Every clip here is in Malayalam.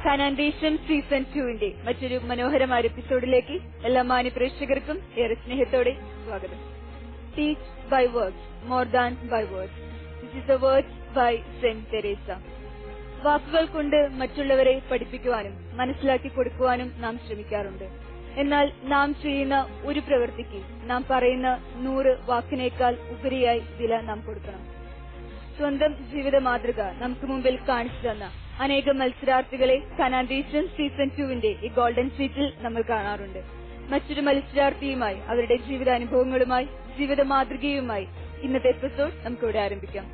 കാനാൻഡേഷൻ സീസൺ 2 മറ്റൊരു മനോഹരമായ എപ്പിസോഡിലേക്ക് എല്ലാ മാന്യ പ്രേക്ഷകർക്കും ഏറെ സ്നേഹത്തോടെ സ്വാഗതം. Teach by works more than by words. This is the words by Saint Teresa. വാക്കുകൾ കൊണ്ട് മറ്റുള്ളവരെ പഠിപ്പിക്കുവാനും മനസ്സിലാക്കി കൊടുക്കുവാനും നാം ശ്രമിക്കാറുണ്ട്. എന്നാൽ നാം ചെയ്യുന്ന ഒരു പ്രവൃത്തിക്ക് നാം പറയുന്ന 100 വാക്കിനേക്കാൾ ഉപരിയായി വില നാം കൊടുക്കണം. സ്വന്തം ജീവിത മാതൃക നമുക്ക് മുമ്പിൽ കാണിച്ചു തന്ന അനേകം മത്സരാർത്ഥികളെ കാനാൻഡേഷൻ സീസൺ 2 ഈ ഗോൾഡൻ സീറ്റിൽ നമ്മൾ കാണാറുണ്ട്. മറ്റൊരു മത്സരാർത്ഥിയുമായി അവരുടെ ജീവിതാനുഭവങ്ങളുമായി ജീവിത മാതൃകയുമായി ഇന്നത്തെ എപ്പിസോഡ് നമുക്കിവിടെ ആരംഭിക്കാം.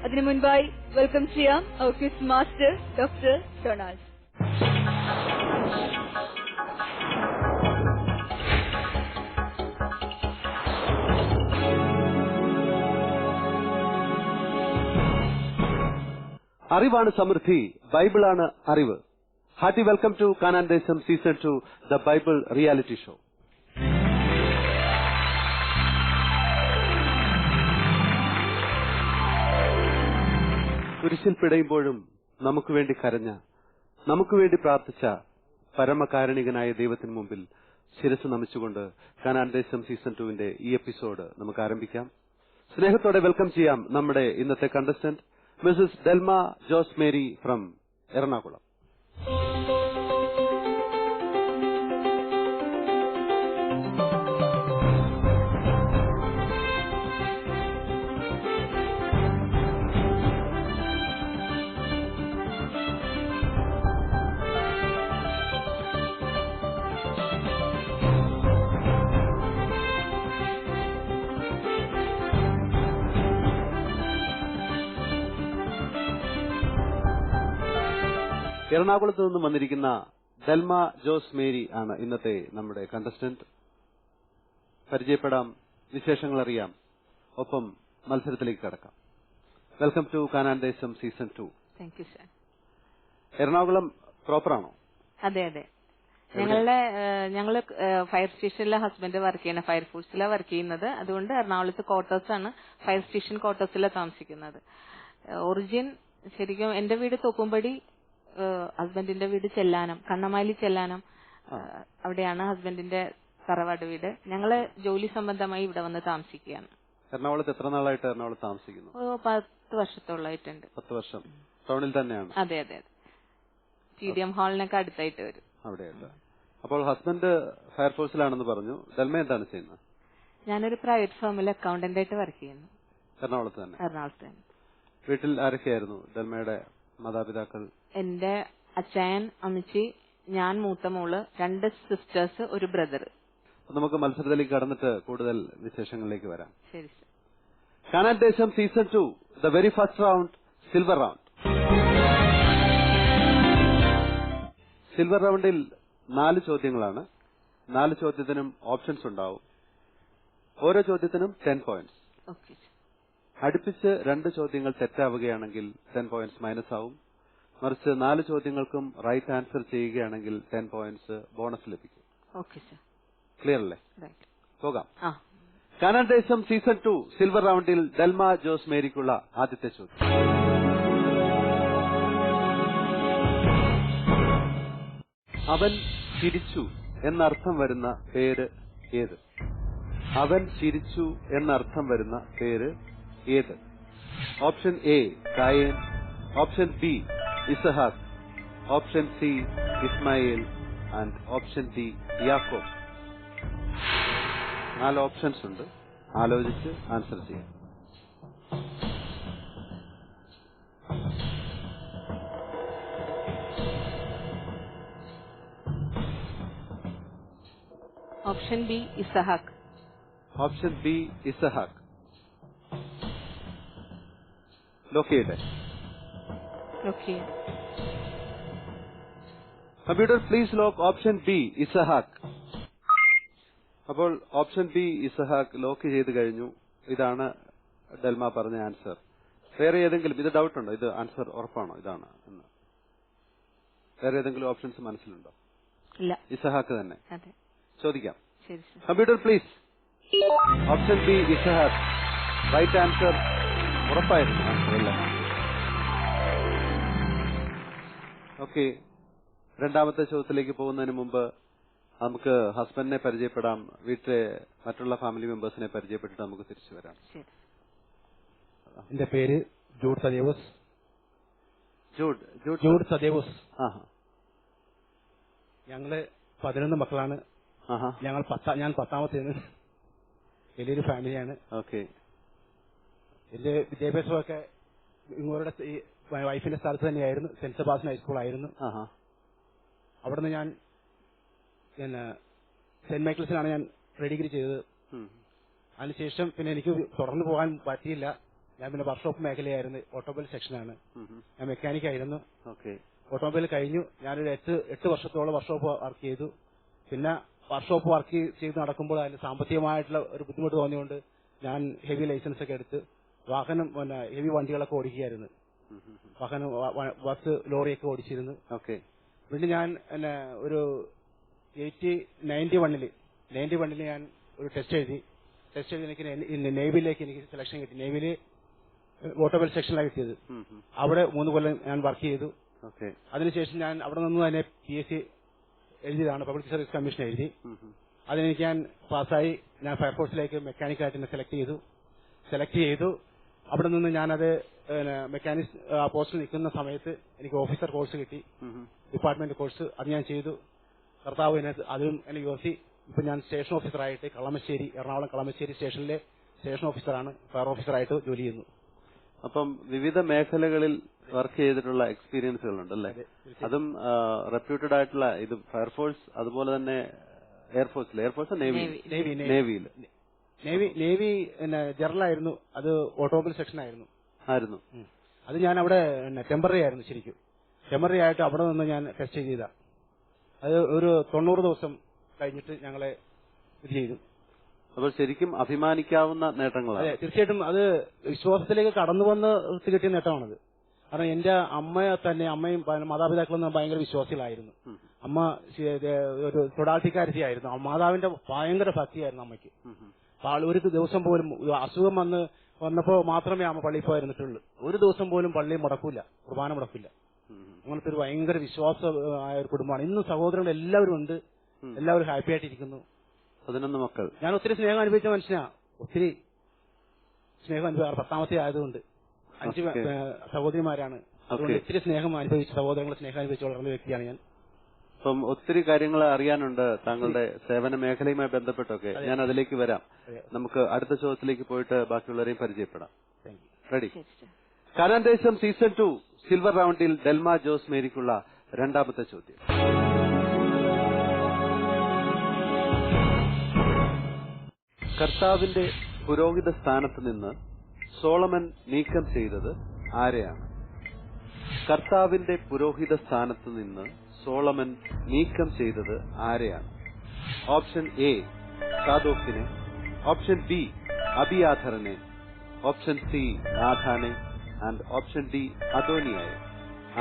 അതിനു മുൻപായി വെൽക്കം ചെയ്യാം അവർ ക്വിസ് മാസ്റ്റർ ഡോക്ടർ ഡൊണാൾഡ്. അറിവാണ് സമൃദ്ധി, ബൈബിളാണ് അറിവ്. Hearty welcome to Kanaandesam season 2 the Bible reality show. കുരിശിൽ പിടയുമ്പോഴും നമുക്ക് വേണ്ടി കരഞ്ഞ, നമുക്ക് വേണ്ടി പ്രാർത്ഥിച്ച പരമകാരുണികനായ ദൈവത്തിന് മുമ്പിൽ ശിരസ് നമിച്ചുകൊണ്ട് കാനാൻഡേസം സീസൺ 2 ഈ എപ്പിസോഡ് നമുക്ക് ആരംഭിക്കാം. സ്നേഹത്തോടെ വെൽക്കം ചെയ്യാം നമ്മുടെ ഇന്നത്തെ contestant Mrs. Delma Jose Mary from Ernakulam. എറണാകുളത്ത് നിന്നും വന്നിരിക്കുന്ന ഡെൽമ ജോസ് മേരി ആണ് ഇന്നത്തെ നമ്മുടെ കണ്ടസ്റ്റന്റ്. പരിചയപ്പെടാം, വിശേഷങ്ങൾ അറിയാം, ഒപ്പം മത്സരത്തിലേക്ക് കടക്കാം. Welcome to Kanaandesam season 2. Thank you sir. Ernakulam പ്രോപ്പറാണോ? അതെ അതെ. ഞങ്ങള് ഫയർ സ്റ്റേഷനിലെ ഹസ്ബൻഡ് വർക്ക് ചെയ്യുന്ന ഫയർഫോഴ്സിലാണ് വർക്ക് ചെയ്യുന്നത്. അതുകൊണ്ട് എറണാകുളത്ത് ക്വാർട്ടേഴ്സാണ്, ഫയർ സ്റ്റേഷൻ ക്വാർട്ടേഴ്സിലാണ് താമസിക്കുന്നത്. ഒറിജിൻ ശരിക്കും എന്റെ വീട് തോപ്പുംപടി, ഹസ്ബൻഡിന്റെ വീട് ചെല്ലാനം, കണ്ണമാലി ചെല്ലാനം, അവിടെയാണ് ഹസ്ബൻഡിന്റെ തറവാട് വീട്. ഞങ്ങള് ജോലി സംബന്ധമായി ഇവിടെ വന്ന് താമസിക്കുകയാണ്. എറണാകുളത്ത് എത്ര നാളായിട്ട് എറണാകുളത്ത് താമസിക്കുന്നു? 10 വർഷത്തോളമായിട്ടുണ്ട്. 10 വർഷം ടൗണിൽ തന്നെയാണ്? അതെ അതെ. TDM ഹാളിനൊക്കെ അടുത്തായിട്ട് വരും. അവിടെയല്ല. അപ്പോൾ ഹസ്ബൻഡ് ഫയർഫോഴ്സിലാണെന്ന് പറഞ്ഞു. ഡെൽമ എന്താണ് ചെയ്യുന്നത്? ഞാനൊരു പ്രൈവറ്റ് ഫേമിൽ അക്കൗണ്ടന്റ് ആയിട്ട് വർക്ക് ചെയ്യുന്നു. എറണാകുളത്ത് തന്നെ? എറണാകുളത്ത് തന്നെ. വീട്ടിൽ ആരൊക്കെയായിരുന്നു ഡെൽമയുടെ മാതാപിതാക്കൾ? എന്റെ അച്ഛൻ, അമ്മച്ചി, ഞാൻ, മൂത്ത മോള്, 2 സിസ്റ്റേഴ്സ്, ഒരു ബ്രദർ. നമുക്ക് മത്സരത്തിലേക്ക് കടന്നിട്ട് കൂടുതൽ വിശേഷങ്ങളിലേക്ക് വരാം. ശരി sir. Kanaandesam season 2 the very first round, silver round. Silver റൗണ്ടിൽ 4 ചോദ്യങ്ങളാണ്. 4 ചോദ്യത്തിനും ഓപ്ഷൻസ് ഉണ്ടാവും. ഓരോ ചോദ്യത്തിനും 10 പോയിന്റ്സ്. അടുപ്പിച്ച് 2 ചോദ്യങ്ങൾ തെറ്റാവുകയാണെങ്കിൽ 10 പോയിന്റ്സ് മൈനസ് ആവും. മറിച്ച് 4 ചോദ്യങ്ങൾക്കും റൈറ്റ് ആൻസർ ചെയ്യുകയാണെങ്കിൽ 10 പോയിന്റ്സ് ബോണസ് ലഭിക്കും. ക്ലിയർ അല്ലേ? പോകാം. കാനാൻഡേസം സീസൺ 2 സിൽവർ റൗണ്ടിൽ ഡെൽമ ജോസ് മേരിക്കുള്ള ആദ്യത്തെ ചോദ്യം. അവൻ ചിരിച്ചു എന്നർത്ഥം വരുന്ന പേര് ഏത്? അവൻ ചിരിച്ചു എന്നർത്ഥം വരുന്ന പേര് ഏത്? ഓപ്ഷൻ എ കായേൻ, ഓപ്ഷൻ ബി ഇസഹാക്ക്, ഓപ്ഷൻ സി ഇസ്മായിൽ ആൻഡ് ഓപ്ഷൻ ഡി യാക്കോബ്. 4 ഓപ്ഷൻസ് ഉണ്ട്. ആലോചിച്ച് ആൻസർ ചെയ്യാം. ഓപ്ഷൻ ബി ഇസഹാക്ക്. ഓപ്ഷൻ ബി ഇസഹാക്ക്. ലോക്കിയുടെ computer please lock option B ഇസഹാക്ക്. അപ്പോൾ ഓപ്ഷൻ ബി ഇസഹാക്ക് ലോക്ക് ചെയ്ത് കഴിഞ്ഞു. ഇതാണ് ഡെൽമ പറഞ്ഞ ആൻസർ. വേറെ ഏതെങ്കിലും ഇത് ഡൗട്ട് ഉണ്ടോ? ഇത് ആൻസർ ഉറപ്പാണോ ഇതാണ് എന്ന്? വേറെ ഏതെങ്കിലും ഓപ്ഷൻസ് മനസ്സിലുണ്ടോ? ഇല്ല, ഇസഹാക്ക് തന്നെ ചോദിക്കാം. Computer please. ഓപ്ഷൻ ബി ഇസഹാക്ക് റൈറ്റ് ആൻസർ. ഉറപ്പായിരുന്നു ആൻസർ അല്ലേ? ഓക്കെ, രണ്ടാമത്തെ ചോദ്യത്തിലേക്ക് പോകുന്നതിന് മുമ്പ് നമുക്ക് ഹസ്ബൻഡിനെ പരിചയപ്പെടാം, വീട്ടിലെ മറ്റുള്ള ഫാമിലി മെമ്പേഴ്സിനെ പരിചയപ്പെട്ടിട്ട് നമുക്ക് തിരിച്ചു വരാം. എന്റെ പേര് ജൂഡ് സദേവസ്. ജൂഡ് സദേവസ്. ഞങ്ങള് 11 മക്കളാണ്. ഞാൻ 10ാമത്തേന്ന്. വലിയൊരു ഫാമിലിയാണ്. ഓക്കെ. എന്റെ വിദ്യാഭ്യാസമൊക്കെ ഇങ്ങോട്ട് വൈഫിന്റെ സ്ഥലത്ത് തന്നെയായിരുന്നു. സെന്റ് സെബാസ്റ്റ്യൻ ഹൈസ്കൂളായിരുന്നു. അവിടെ നിന്ന് ഞാൻ സെന്റ് മൈക്കിൾസിലാണ് ഞാൻ പ്രീ ഡിഗ്രി ചെയ്തത്. അതിനുശേഷം പിന്നെ എനിക്ക് തുടർന്ന് പോകാൻ പറ്റിയില്ല. ഞാൻ പിന്നെ വർക്ക്ഷോപ്പ് മേഖലയായിരുന്നു. ഓട്ടോമൊബൈൽ സെക്ഷനാണ്. ഞാൻ മെക്കാനിക് ആയിരുന്നു. ഓട്ടോമൊബൈൽ കഴിഞ്ഞു. ഞാനൊരു 8 വർഷത്തോളം വർക്ക്ഷോപ്പ് വർക്ക് ചെയ്തു. പിന്നെ വർക്ക്ഷോപ്പ് വർക്ക് ചെയ്ത് നടക്കുമ്പോൾ അതിന് സാമ്പത്തികമായിട്ടുള്ള ഒരു ബുദ്ധിമുട്ട് തോന്നിയുകൊണ്ട് ഞാൻ ഹെവി ലൈസൻസ് ഒക്കെ എടുത്ത് വാഹനം ഹെവി വണ്ടികളൊക്കെ ഓടിക്കുകയായിരുന്നു. വാഹനം ബസ് ലോറിയൊക്കെ ഓടിച്ചിരുന്നു. പിന്നെ ഞാൻ ഒരു 91 ഞാൻ ഒരു ടെസ്റ്റ് എഴുതി എനിക്ക് നേവിയിലേക്ക് എനിക്ക് സെലക്ഷൻ കിട്ടി. നേവിയില് ഓട്ടോമൊബൈൽ സെക്ഷനിലാണ് കിട്ടിയത്. അവിടെ 3 കൊല്ലം ഞാൻ വർക്ക് ചെയ്തു. അതിനുശേഷം ഞാൻ അവിടെ നിന്ന് തന്നെ PSC എഴുതിയതാണ്, പബ്ലിക് സർവീസ് കമ്മീഷൻ എഴുതി. അതിനെനിക്ക് ഞാൻ പാസ്സായി. ഞാൻ ഫയർഫോഴ്സിലേക്ക് മെക്കാനിക്കായിട്ട് എന്നെ സെലക്ട് ചെയ്തു. അവിടെ നിന്ന് ഞാനത് മെക്കാനിക്സ് പോസ്റ്റിൽ നിൽക്കുന്ന സമയത്ത് എനിക്ക് ഓഫീസർ കോഴ്സ് കിട്ടി, ഡിപ്പാർട്ട്മെന്റ് കോഴ്സ്. അത് ഞാൻ ചെയ്തു. കർത്താവ് അതിലും എന്നെ യോസി. ഇപ്പൊ ഞാൻ സ്റ്റേഷൻ ഓഫീസറായിട്ട് എറണാകുളം കളമശ്ശേരി സ്റ്റേഷനിലെ സ്റ്റേഷൻ ഓഫീസറാണ്. ഫയർ ഓഫീസറായിട്ട് ജോലി ചെയ്യുന്നു. അപ്പം വിവിധ മേഖലകളിൽ വർക്ക് ചെയ്തിട്ടുള്ള എക്സ്പീരിയൻസുകളുണ്ട് അല്ലേ? അതും റെപ്യൂട്ടഡ് ആയിട്ടുള്ള ഇത് ഫയർഫോഴ്സ്, അതുപോലെ തന്നെ എയർഫോഴ്സ് നേവിയിൽ നേവി ജനറൽ ആയിരുന്നു. അത് ഓട്ടോമൊബൈൽ സെക്ഷൻ ആയിരുന്നു. അത് ഞാൻ അവിടെ ടെമ്പററി ആയിരുന്നു. ശരിക്കും ടെമ്പററി ആയിട്ട് അവിടെ നിന്ന് ഞാൻ ടെസ്റ്റ് ചെയ്ത. അത് ഒരു 90 ദിവസം കഴിഞ്ഞിട്ട് ഞങ്ങളെ ഇത് ചെയ്തു. അപ്പോൾ ശരിക്കും അഭിമാനിക്കാവുന്ന നേട്ടങ്ങളാണ്. അതെ, തീർച്ചയായിട്ടും അത് വിശ്വാസത്തിലേക്ക് കടന്നു വന്ന് കിട്ടിയ നേട്ടമാണത്. കാരണം എന്റെ അമ്മയും മാതാപിതാക്കളൊന്നും ഭയങ്കര വിശ്വാസികളായിരുന്നു. അമ്മ ഒരു തൊടാൾട്ടിക്കാരത്തിയായിരുന്നു. മാതാവിന്റെ ഭയങ്കര ഭക്തിയായിരുന്നു അമ്മയ്ക്ക്. ഒരു ദിവസം പോലും അസുഖം വന്നപ്പോ മാത്രമേ അമ്മ പള്ളിയിൽ പോയിരുന്നിട്ടുള്ളൂ. ഒരു ദിവസം പോലും പള്ളി മുടക്കൂല, കുർബാന മുടക്കില്ല. അങ്ങനത്തെ ഒരു ഭയങ്കര വിശ്വാസമായ ഒരു കുടുംബമാണ്. ഇന്ന് സഹോദരങ്ങൾ എല്ലാവരും ഉണ്ട്, എല്ലാവരും ഹാപ്പി ആയിട്ടിരിക്കുന്നു. 11 മക്കൾ. ഞാൻ ഒത്തിരി സ്നേഹം അനുഭവിച്ച മനുഷ്യനാ. ഒത്തിരി സ്നേഹം അനുഭവിച്ചു. 10ാമത്തെ ആയതുകൊണ്ട് 5 സഹോദരിമാരാണ്. അതുകൊണ്ട് ഒത്തിരി സ്നേഹം അനുഭവിച്ച സഹോദരങ്ങളെ സ്നേഹം അനുഭവിച്ച് വളർന്ന വ്യക്തിയാണ് ഞാൻ. അപ്പം ഒത്തിരി കാര്യങ്ങൾ അറിയാനുണ്ട് താങ്കളുടെ സേവന മേഖലയുമായി ബന്ധപ്പെട്ടൊക്കെ. ഞാൻ അതിലേക്ക് വരാം. നമുക്ക് അടുത്ത ചോദ്യത്തിലേക്ക് പോയിട്ട് ബാക്കിയുള്ളവരെയും പരിചയപ്പെടാം. റെഡി? കാനാന്തേശം സീസൺ 2 സിൽവർ റൗണ്ടിൽ ഡെൽമ ജോസ് മേരിക്കുള്ള രണ്ടാമത്തെ ചോദ്യം. കർത്താവിന്റെ പുരോഹിത സ്ഥാനത്ത് നിന്ന് സോളമൻ നീക്കം ചെയ്തത് ആരെയാണ്? കർത്താവിന്റെ പുരോഹിത സ്ഥാനത്ത് നിന്ന് സോളമൻ നീക്കം ചെയ്തത് ആരെയാണ്? ഓപ്ഷൻ എ സാദോക്കിനെ, ഓപ്ഷൻ ബി അബിയാഥറിനെ, ഓപ്ഷൻ സി നാഥാനെ ആൻഡ് ഓപ്ഷൻ ഡി അദോനിയായെ.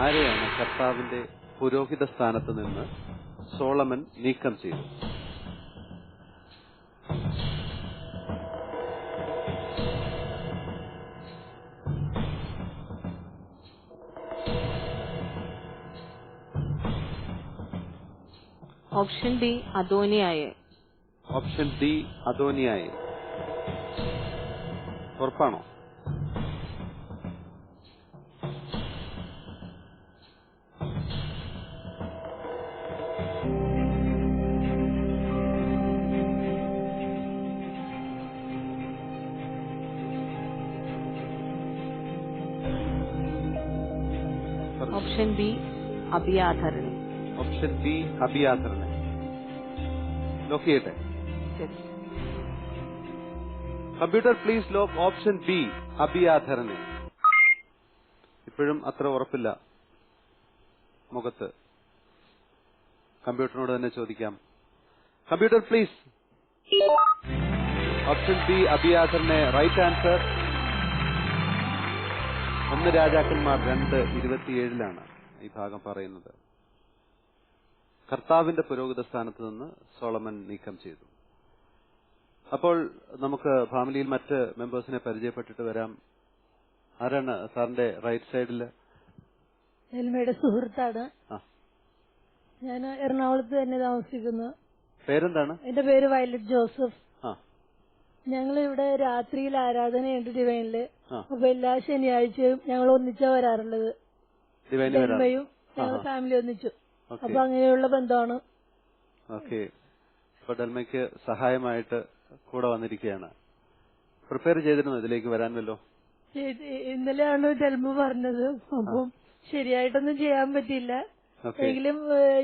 ആരെയാണ് കർത്താവിന്റെ പുരോഹിത സ്ഥാനത്ത് നിന്ന് സോളമൻ നീക്കം ചെയ്തത്? ഓപ്ഷൻ ഡി അദോനിയായെ. ഓപ്ഷൻ ഡി അദോനിയായെ. ഉറപ്പാണോ? ഓപ്ഷൻ ബി അബിയാഥറിനെ. ഓപ്ഷൻ ബി അബിയാഥറിനെ. ലോക്ക് ചെയ്യട്ടെ? Computer please lock option B അബിയാഥറിനെ. ഇപ്പോഴും അത്ര ഉറപ്പില്ല മുഖത്ത്. കമ്പ്യൂട്ടറിനോട് തന്നെ ചോദിക്കാം. Computer please. ഓപ്ഷൻ ബി അബിയാഥറിനെ റൈറ്റ് ആൻസർ. 1 രാജാക്കന്മാർ 2:27 ഈ ഭാഗം പറയുന്നത്. കർത്താവിന്റെ പുരോഹിത സ്ഥാനത്ത് നിന്ന് സോളമൻ നീക്കം ചെയ്തു. അപ്പോൾ നമുക്ക് ഫാമിലിയിൽ മറ്റ് മെമ്പേഴ്സിനെ പരിചയപ്പെട്ടിട്ട് വരാം. ആരാണ് സാറിന്റെ റൈറ്റ് സൈഡില്? എൽമയുടെ സുഹൃത്താണ്. ഞാൻ എറണാകുളത്ത് തന്നെ താമസിക്കുന്നു. പേരെന്താണ്? എന്റെ പേര് വയലറ്റ് ജോസഫ്. ആ, ഞങ്ങൾ ഇവിടെ രാത്രിയിൽ ആരാധനയുണ്ട് ഡിവൈനില്. ആ. അപ്പൊ എല്ലാ ശനിയാഴ്ചയും ഞങ്ങൾ ഒന്നിച്ചാ വരാറുള്ളത്. ഡിവൈന് വരാം. ഡെൽമയും ഞങ്ങൾ ഫാമിലി ഒന്നിച്ചു. ഓക്കെ, അപ്പൊ അങ്ങനെയുള്ള ബന്ധമാണ്. ഓക്കെ. അപ്പൊ ഡെൽമയ്ക്ക് സഹായമായിട്ട് കൂടെ വന്നിരിക്കുകയാണ്. പ്രിപ്പയർ ചെയ്തിരുന്നു ഇതിലേക്ക് വരാൻ വല്ലോ? ഇന്നലെയാണ് ഡെൽമ പറഞ്ഞത്. അപ്പം ശരിയായിട്ടൊന്നും ചെയ്യാൻ പറ്റിയില്ല. ഓക്കെ, എങ്കിലും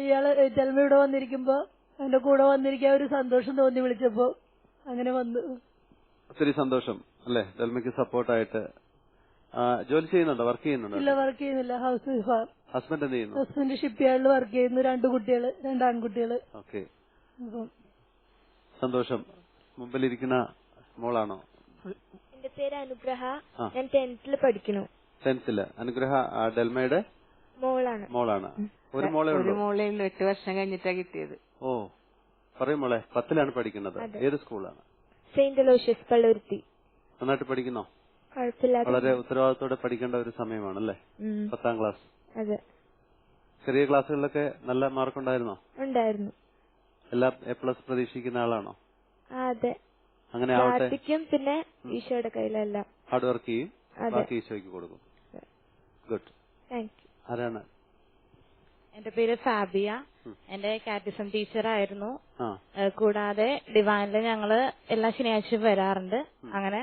ഇയാള് ഡെൽമ ഇവിടെ വന്നിരിക്കുമ്പോ എന്റെ കൂടെ വന്നിരിക്കാൻ ഒരു സന്തോഷം തോന്നി വിളിച്ചപ്പോ അങ്ങനെ വന്നു. ഒത്തിരി സന്തോഷം അല്ലേ ഡെൽമയ്ക്ക് സപ്പോർട്ടായിട്ട്. ജോലി ചെയ്യുന്നുണ്ടോ? വർക്ക് ചെയ്യുന്നുണ്ടോ? ഇല്ല, വർക്ക് ചെയ്യുന്നില്ല. ഹൗസ് വൈഫാണ്. ഹസ്ബൻഡ് എന്ത് ചെയ്യുന്നു? ഹസ്ബൻഡ് ഷിപ്പ് യാർഡിൽ വർക്ക് ചെയ്യുന്നു. 2 കുട്ടികള്, 2 ആൺകുട്ടികള്. ഓക്കെ, സന്തോഷം. മുമ്പിലിരിക്കുന്ന മോളാണോ? എന്റെ പേര് അനുഗ്രഹ. ഞാൻ 10th പഠിക്കുന്നു. 10th. അനുഗ്രഹ ഡെൽമയുടെ മോളാണ്. ഒരു മോളേ ഉള്ളൂ? 8 വർഷം കഴിഞ്ഞിട്ടാ കിട്ടിയത്. ഓ, പറയും മോളെ. 10th പഠിക്കുന്നത്. ഏത് സ്കൂളാണ്? Saint Aloysius Palluruthy. നന്നായിട്ട് പഠിക്കുന്നോ? കുഴപ്പമില്ലാതെ. വളരെ ഉത്തരവാദിത്തോടെ പഠിക്കേണ്ട ഒരു സമയമാണല്ലേ 10th ക്ലാസ്. അതെ. ചെറിയ ക്ലാസ്സുകളിലൊക്കെ നല്ല മാർക്ക് ഉണ്ടായിരുന്നോ? ഉണ്ടായിരുന്നു. എല്ലാം A+ പ്രതീക്ഷിക്കുന്ന ആളാണോ? അതെ. അങ്ങനെ ആവട്ടെ. പിന്നെ ഈശോയുടെ കയ്യിലല്ല. ഹാർഡ് വർക്ക് ചെയ്യും, ബാക്കി ഈശോയ്ക്ക് കൊടുക്കും. ഗുഡ്. Thank you. ആരാണ്? എന്റെ പേര് ഫാബിയ. എന്റെ കാറ്റിസം ടീച്ചറായിരുന്നു. കൂടാതെ ഡിവൈനില് ഞങ്ങള് എല്ലാ ശനിയാഴ്ചയും വരാറുണ്ട്. അങ്ങനെ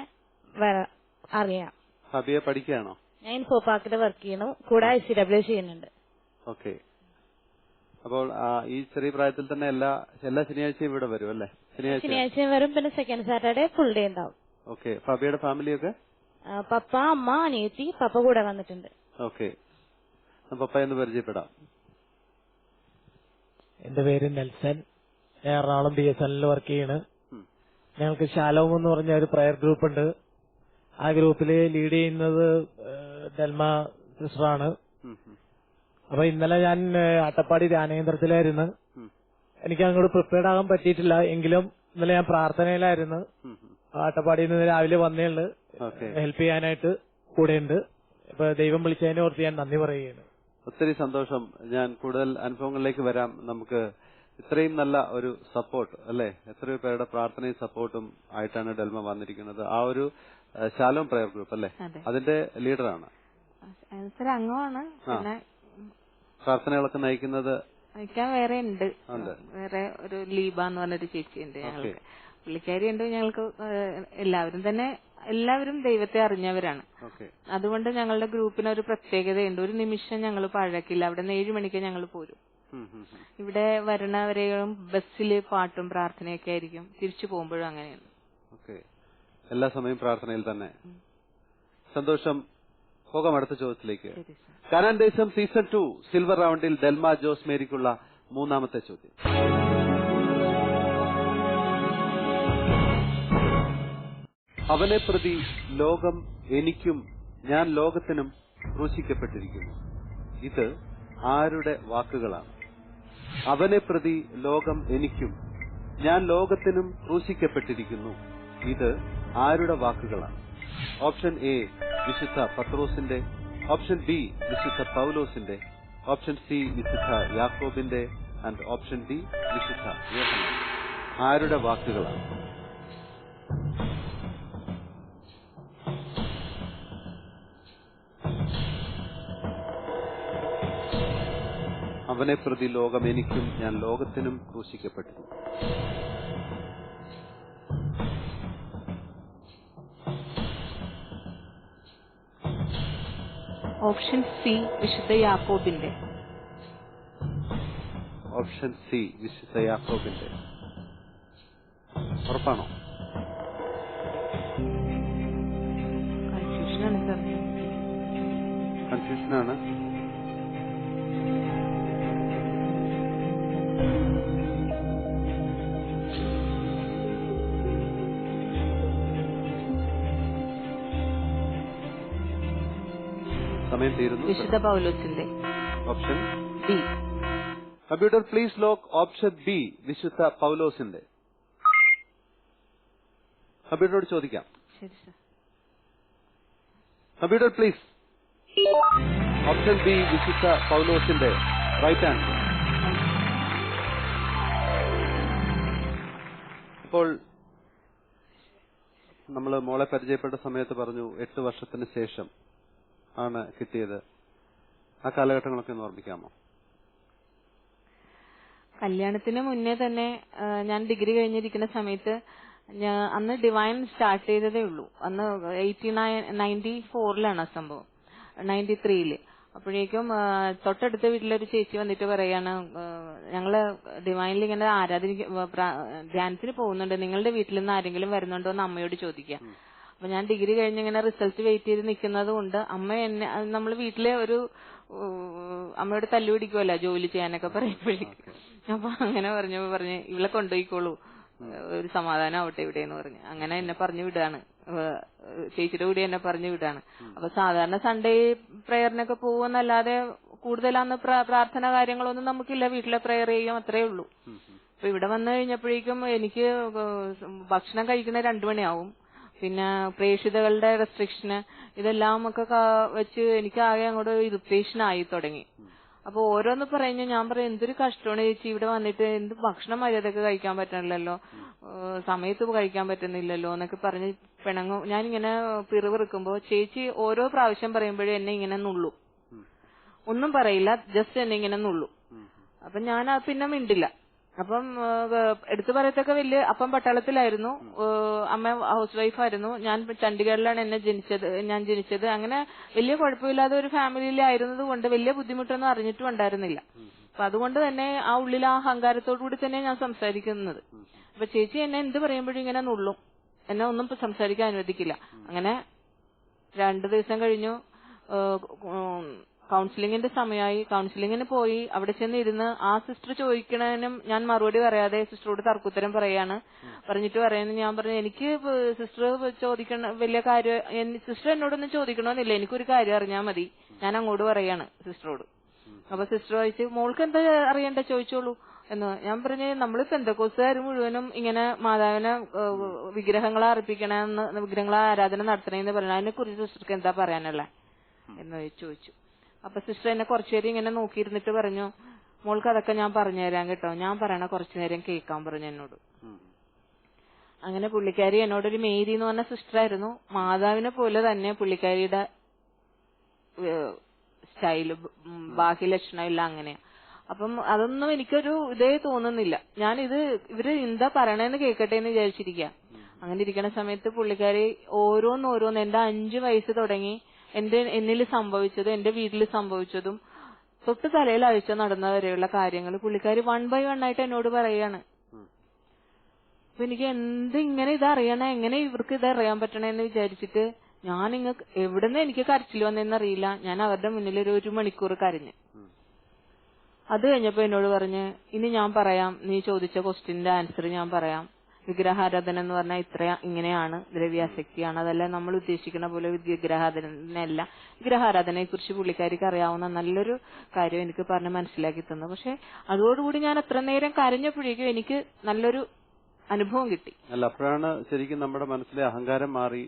അറിയാം. ഫാബിയ പഠിക്കുകയാണോ? ഞാൻ ഇൻഫോ പാർക്കിൽ വർക്ക് ചെയ്യുന്നു. കൂടെ ICW ചെയ്യുന്നുണ്ട്. ഓക്കെ. അപ്പോൾ ഈ ചെറിയ പ്രായത്തിൽ തന്നെ എല്ലാ ശനിയാഴ്ചയും ഇവിടെ വരും അല്ലേ? ശനിയാഴ്ചയും വരും. പിന്നെ സെക്കൻഡ് സാറ്റർഡേ ഫുൾ ഡേ ഉണ്ടാവും. ഓക്കെ. ഫാബിയുടെ ഫാമിലിയൊക്കെ? പപ്പ, അമ്മ, അനിയത്തി. പപ്പ കൂടെ വന്നിട്ടുണ്ട്. ഓക്കെ. പപ്പ എന്ന് പരിചയപ്പെടാം. എന്റെ പേര് നെൽസൺ. ഞാൻ എറണാകുളം BSNL വർക്ക് ചെയ്യാണ്. ഞങ്ങൾക്ക് ശാലോം എന്ന് പറഞ്ഞ ഒരു പ്രയർ ഗ്രൂപ്പ് ഉണ്ട്. ആ ഗ്രൂപ്പില് ലീഡ് ചെയ്യുന്നത് ഡെൽമ സിസ്റ്ററാണ്. അപ്പൊ ഇന്നലെ ഞാൻ അട്ടപ്പാടി ധ്യാനകേന്ദ്രത്തിലായിരുന്നു. എനിക്ക് അങ്ങോട്ട് പ്രിപ്പയർഡ് ആകാൻ പറ്റിയിട്ടില്ല. എങ്കിലും ഇന്നലെ ഞാൻ പ്രാർത്ഥനയിലായിരുന്നു. അട്ടപ്പാടിയിൽ നിന്ന് രാവിലെ വന്നേയുള്ളു. ഹെൽപ്പ് ചെയ്യാനായിട്ട് കൂടെയുണ്ട്. ഇപ്പൊ ദൈവം വിളിച്ചതിനെ ഓർത്ത് ഞാൻ നന്ദി പറയുകയാണ്. ഒത്തിരി സന്തോഷം. ഞാൻ കൂടുതൽ അനുഭവങ്ങളിലേക്ക് വരാം. നമുക്ക് ഇത്രയും നല്ല ഒരു സപ്പോർട്ട് അല്ലെ, എത്രയോ പേരുടെ പ്രാർത്ഥനയും സപ്പോർട്ടും ആയിട്ടാണ് ഡെൽമ വന്നിരിക്കുന്നത്. ആ ഒരു ശാലോം പ്രയർ ഗ്രൂപ്പ് അല്ലെ, അതിന്റെ ലീഡറാണ്, അംഗമാണ്. പ്രാർത്ഥനകളൊക്കെ നയിക്കുന്നത് വേറെ ഉണ്ട്. വേറെ ഒരു ലീബ എന്ന് പറഞ്ഞൊരു ചേച്ചിയുണ്ട് ഞങ്ങൾക്ക്. പുള്ളിക്കാരിയുണ്ട്. ഞങ്ങൾക്ക് എല്ലാവരും ദൈവത്തെ അറിഞ്ഞവരാണ്. അതുകൊണ്ട് ഞങ്ങളുടെ ഗ്രൂപ്പിന് ഒരു പ്രത്യേകതയുണ്ട്. ഒരു നിമിഷം ഞങ്ങൾ പഴക്കില്ല. അവിടെ നിന്ന് 7 മണിക്ക് ഞങ്ങൾ പോരും. ഇവിടെ വരണവരെയും ബസ്സില് പാട്ടും പ്രാർത്ഥനയൊക്കെ ആയിരിക്കും. തിരിച്ചു പോകുമ്പോഴും അങ്ങനെയാണ്. എല്ലാ സമയം പ്രാർത്ഥനയിൽ തന്നെ. സന്തോഷം. പോകാം അടുത്ത ചോദ്യത്തിലേക്ക്. കാനാൻ ദേശം സീസൺ 2 സിൽവർ റൗണ്ടിൽ ഡെൽമ ജോസ് മേരിക്കുള്ള 3ാമത്തെ ചോദ്യം. അവനെ പ്രതി ലോകം എനിക്കും ഞാൻ ലോകത്തിനും ക്രൂശിക്കപ്പെട്ടിരിക്കുന്നു. ഇത് ആരുടെ വാക്കുകളാണ്? അവനെ പ്രതി ലോകം എനിക്കും ഞാൻ ലോകത്തിനും ക്രൂശിക്കപ്പെട്ടിരിക്കുന്നു. ഇത് ആരുടെ വാക്കുകളാണ്? ഓപ്ഷൻ A വിശുദ്ധ പത്രോസിന്റെ, ഓപ്ഷൻ B വിശുദ്ധ പൗലോസിന്റെ, ഓപ്ഷൻ C വിശുദ്ധ യാക്കോബിന്റെ ആൻഡ് ഓപ്ഷൻ D വിശുദ്ധ യോഹന്നാൻ. ആരുടെ വാക്കുകളാണ്? അവനെ പ്രതി ലോകം എനിക്കും ഞാൻ ലോകത്തിനും ക്രൂശിക്കപ്പെട്ടു. ഓപ്ഷൻ C വിശുദ്ധ യാക്കോബിന്റെ. ഓപ്ഷൻ C വിശുദ്ധ യാക്കോബിന്റെ. ഉറപ്പാണോ? കൺഫ്യൂഷനാണ് സാർ. കൺഫ്യൂഷനാണ്. സമയം തീരുന്നു. വിശുദ്ധ പൗലോസിന്റെ. Option B. Computer please lock option B വിശുദ്ധ പൗലോസിന്റെ. കമ്പ്യൂട്ടറോട് ചോദിക്കാം. ശരി sir. Computer please. Option B വിശുദ്ധ പൗലോസിന്റെ റൈറ്റ് ആൻസർ. ഇപ്പോൾ നമ്മൾ മോളെ പരിചയപ്പെട്ട സമയത്ത് പറഞ്ഞു 8 വർഷത്തിന് ശേഷം ആണ് കിട്ടിയത്. ആ കാലഘട്ടങ്ങളൊക്കെ ഒന്ന് ഓർമ്മിക്കാമോ? കല്യാണത്തിന് മുന്നേ തന്നെ ഞാൻ ഡിഗ്രി കഴിഞ്ഞിരിക്കുന്ന സമയത്ത് അന്ന് ഡിവൈൻ സ്റ്റാർട്ട് ചെയ്തതേ ഉള്ളൂ. അന്ന് 94 ആ സംഭവം, 93 അപ്പോഴേക്കും തൊട്ടടുത്ത വീട്ടിലൊരു ചേച്ചി വന്നിട്ട് പറയാണ്, ഞങ്ങള് ഡിവൈനിൽ ഇങ്ങനെ ധ്യാനത്തിന് പോകുന്നുണ്ട്, നിങ്ങളുടെ വീട്ടിൽ നിന്ന് ആരെങ്കിലും വരുന്നുണ്ടോ എന്ന് അമ്മയോട് ചോദിക്കാം. അപ്പൊ ഞാൻ ഡിഗ്രി കഴിഞ്ഞ് ഇങ്ങനെ റിസൾട്ട് വെയിറ്റ് ചെയ്ത് നിൽക്കുന്നത് കൊണ്ട് അമ്മ എന്നെ, നമ്മൾ വീട്ടിലെ ഒരു അമ്മയോട് തല്ലുപിടിക്കുമല്ലോ ജോലി ചെയ്യാനൊക്കെ പറയുമ്പോഴേക്കും. അപ്പൊ അങ്ങനെ പറഞ്ഞ് ഇവളെ കൊണ്ടുപോയിക്കോളൂ, ഒരു സമാധാനം ആവട്ടെ ഇവിടെ എന്ന് പറഞ്ഞു. അങ്ങനെ എന്നെ പറഞ്ഞു വിടാണ്, ചേച്ചിയുടെ കൂടി എന്നെ പറഞ്ഞു വിടാണ്. അപ്പൊ സാധാരണ സൺഡേ പ്രയറിനൊക്കെ പോകുമെന്നല്ലാതെ കൂടുതലന്ന് പ്രാർത്ഥന കാര്യങ്ങളൊന്നും നമുക്കില്ല, വീട്ടിലെ പ്രയർ ചെയ്യും, അത്രേ ഉള്ളൂ. അപ്പൊ ഇവിടെ വന്നു കഴിഞ്ഞപ്പോഴേക്കും എനിക്ക് ഭക്ഷണം കഴിക്കുന്ന 2 മണിയാവും. പിന്നെ പ്രേക്ഷിതകളുടെ റെസ്ട്രിക്ഷന് ഇതെല്ലാം ഒക്കെ വെച്ച് എനിക്ക് ആകെ അങ്ങോട്ട് ഇറിറ്റേഷൻ ആയി തുടങ്ങി. അപ്പൊ ഓരോന്ന് പറഞ്ഞു ഞാൻ പറയും, എന്തൊരു കഷ്ടമാണ് ചേച്ചി ഇവിടെ വന്നിട്ട്, എന്ത് ഭക്ഷണം മര്യാദക്ക് കഴിക്കാൻ പറ്റണില്ലല്ലോ, സമയത്ത് കഴിക്കാൻ പറ്റുന്നില്ലല്ലോ എന്നൊക്കെ പറഞ്ഞ് പിണങ്ങും. ഞാനിങ്ങനെ പിറുപിറുക്കുമ്പോ ചേച്ചി ഓരോ പ്രാവശ്യം പറയുമ്പോഴും എന്നെ ഇങ്ങനെ നുള്ളു, ഒന്നും പറയില്ല, ജസ്റ്റ് എന്നെ ഇങ്ങനെ നുള്ളു. അപ്പൊ ഞാൻ പിന്നെ മിണ്ടില്ല. അപ്പം എടുത്തു പറയത്തൊക്കെ വലിയ, അപ്പം പട്ടാളത്തിലായിരുന്നു, അമ്മ ഹൗസ് വൈഫായിരുന്നു, ഞാൻ ചണ്ഡീഗഡിലാണ് ഞാൻ ജനിച്ചത്. അങ്ങനെ വലിയ കുഴപ്പമില്ലാതെ ഒരു ഫാമിലിയിലായിരുന്നത് കൊണ്ട് വലിയ ബുദ്ധിമുട്ടൊന്നും അറിഞ്ഞിട്ടും ഉണ്ടായിരുന്നില്ല. അപ്പൊ അതുകൊണ്ട് തന്നെ ആ ഉള്ളിൽ ആ അഹങ്കാരത്തോടു കൂടി തന്നെ ഞാൻ സംസാരിക്കുന്നത്. അപ്പൊ ചേച്ചി എന്നെ എന്ത് പറയുമ്പോഴും ഇങ്ങനെ നുള്ളും, എന്നെ ഒന്നും സംസാരിക്കാൻ അനുവദിക്കില്ല. അങ്ങനെ 2 ദിവസം കഴിഞ്ഞു, കൗൺസിലിംഗിന്റെ സമയമായി. കൗൺസിലിംഗിന് പോയി അവിടെ ചെന്നിരുന്ന് ആ സിസ്റ്റർ ചോദിക്കണതിനും ഞാൻ മറുപടി പറയാതെ സിസ്റ്ററോട് തർക്കുത്തരം പറയാണ്. ഞാൻ പറഞ്ഞു എനിക്ക് സിസ്റ്റർ ചോദിക്കണ വലിയ കാര്യം, സിസ്റ്റർ എന്നോടൊന്നും ചോദിക്കണമെന്നില്ല, എനിക്കൊരു കാര്യം അറിഞ്ഞാൽ മതി, ഞാൻ അങ്ങോട്ട് പറയാണ് സിസ്റ്ററോട്. അപ്പൊ സിസ്റ്റർ ചോദിച്ചു, മോൾക്ക് എന്താ അറിയണ്ട ചോദിച്ചോളൂ എന്ന്. ഞാൻ പറഞ്ഞു, നമ്മൾ പെന്തക്കോസ്തുകാർ മുഴുവനും ഇങ്ങനെ മാതാവിനെ വിഗ്രഹങ്ങളെ അർപ്പിക്കണമെന്ന്, വിഗ്രഹങ്ങളെ ആരാധന നടത്തണമെന്ന് പറഞ്ഞു, അതിനെ കുറിച്ച് സിസ്റ്റർക്ക് എന്താ പറയാനുള്ള എന്ന് ചോദിച്ചു. അപ്പൊ സിസ്റ്റർ എന്നെ കുറച്ചുനേരം ഇങ്ങനെ നോക്കിയിരുന്നിട്ട് പറഞ്ഞു, മോൾക്ക് അതൊക്കെ ഞാൻ പറഞ്ഞുതരാം കേട്ടോ, ഞാൻ പറയണ കുറച്ചുനേരം കേൾക്കാൻ പറഞ്ഞു എന്നോട്. അങ്ങനെ പുള്ളിക്കാരി എന്നോടൊരു മേരി എന്ന് പറഞ്ഞ സിസ്റ്ററായിരുന്നു. മാതാവിനെ പോലെ തന്നെ പുള്ളിക്കാരിയുടെ സ്റ്റൈല്, ബാഹ്യലക്ഷണം എല്ലാം അങ്ങനെയാ. അപ്പം അതൊന്നും എനിക്കൊരു ഇതേ തോന്നുന്നില്ല. ഞാനിത് ഇവര് എന്താ പറയണേന്ന് കേൾക്കട്ടെ എന്ന് വിചാരിച്ചിരിക്കുക. അങ്ങനെ ഇരിക്കുന്ന സമയത്ത് പുള്ളിക്കാരി ഓരോന്നോരോന്ന് എന്റെ 5 വയസ്സ് തുടങ്ങി എന്നിൽ സംഭവിച്ചതും എന്റെ വീട്ടിൽ സംഭവിച്ചതും തൊട്ട് തലയിൽ അഴിച്ച നടന്നവരെയുള്ള കാര്യങ്ങൾ പുള്ളിക്കാരി 1 by 1 ആയിട്ട് എന്നോട് പറയാണ്. അപ്പൊ എനിക്ക് ഇങ്ങനെ ഇതറിയണേ, എങ്ങനെ ഇവർക്ക് ഇതറിയാൻ പറ്റണേന്ന് വിചാരിച്ചിട്ട് ഞാൻ എവിടുന്ന് എനിക്ക് കരച്ചിൽ വന്നെന്നറിയില്ല, ഞാൻ അവരുടെ മുന്നിൽ ഒരു 1 മണിക്കൂർ കരഞ്ഞു. അത് കഴിഞ്ഞപ്പോ എന്നോട് പറഞ്ഞ്, ഇനി ഞാൻ പറയാം, നീ ചോദിച്ച ക്വസ്റ്റ്യന്റെ ആൻസർ ഞാൻ പറയാം. വിഗ്രഹാരാധന എന്ന് പറഞ്ഞാൽ ഇങ്ങനെയാണ്, ദ്രവ്യാസക്തിയാണ്, അതല്ല നമ്മൾ ഉദ്ദേശിക്കുന്ന പോലെ വിഗ്രഹാരാധനയല്ല. വിഗ്രഹാരാധനയെ കുറിച്ച് പുള്ളിക്കാരിക്ക് അറിയാവുന്ന നല്ലൊരു കാര്യം എനിക്ക് പറഞ്ഞ് മനസ്സിലാക്കി തന്നു. പക്ഷെ അതോടുകൂടി ഞാൻ അത്ര നേരം കരഞ്ഞപ്പോഴേക്കും എനിക്ക് നല്ലൊരു അനുഭവം കിട്ടി. അല്ല, അപ്പോഴാണ് ശരിക്കും നമ്മുടെ മനസ്സിലെ അഹങ്കാരം മാറി.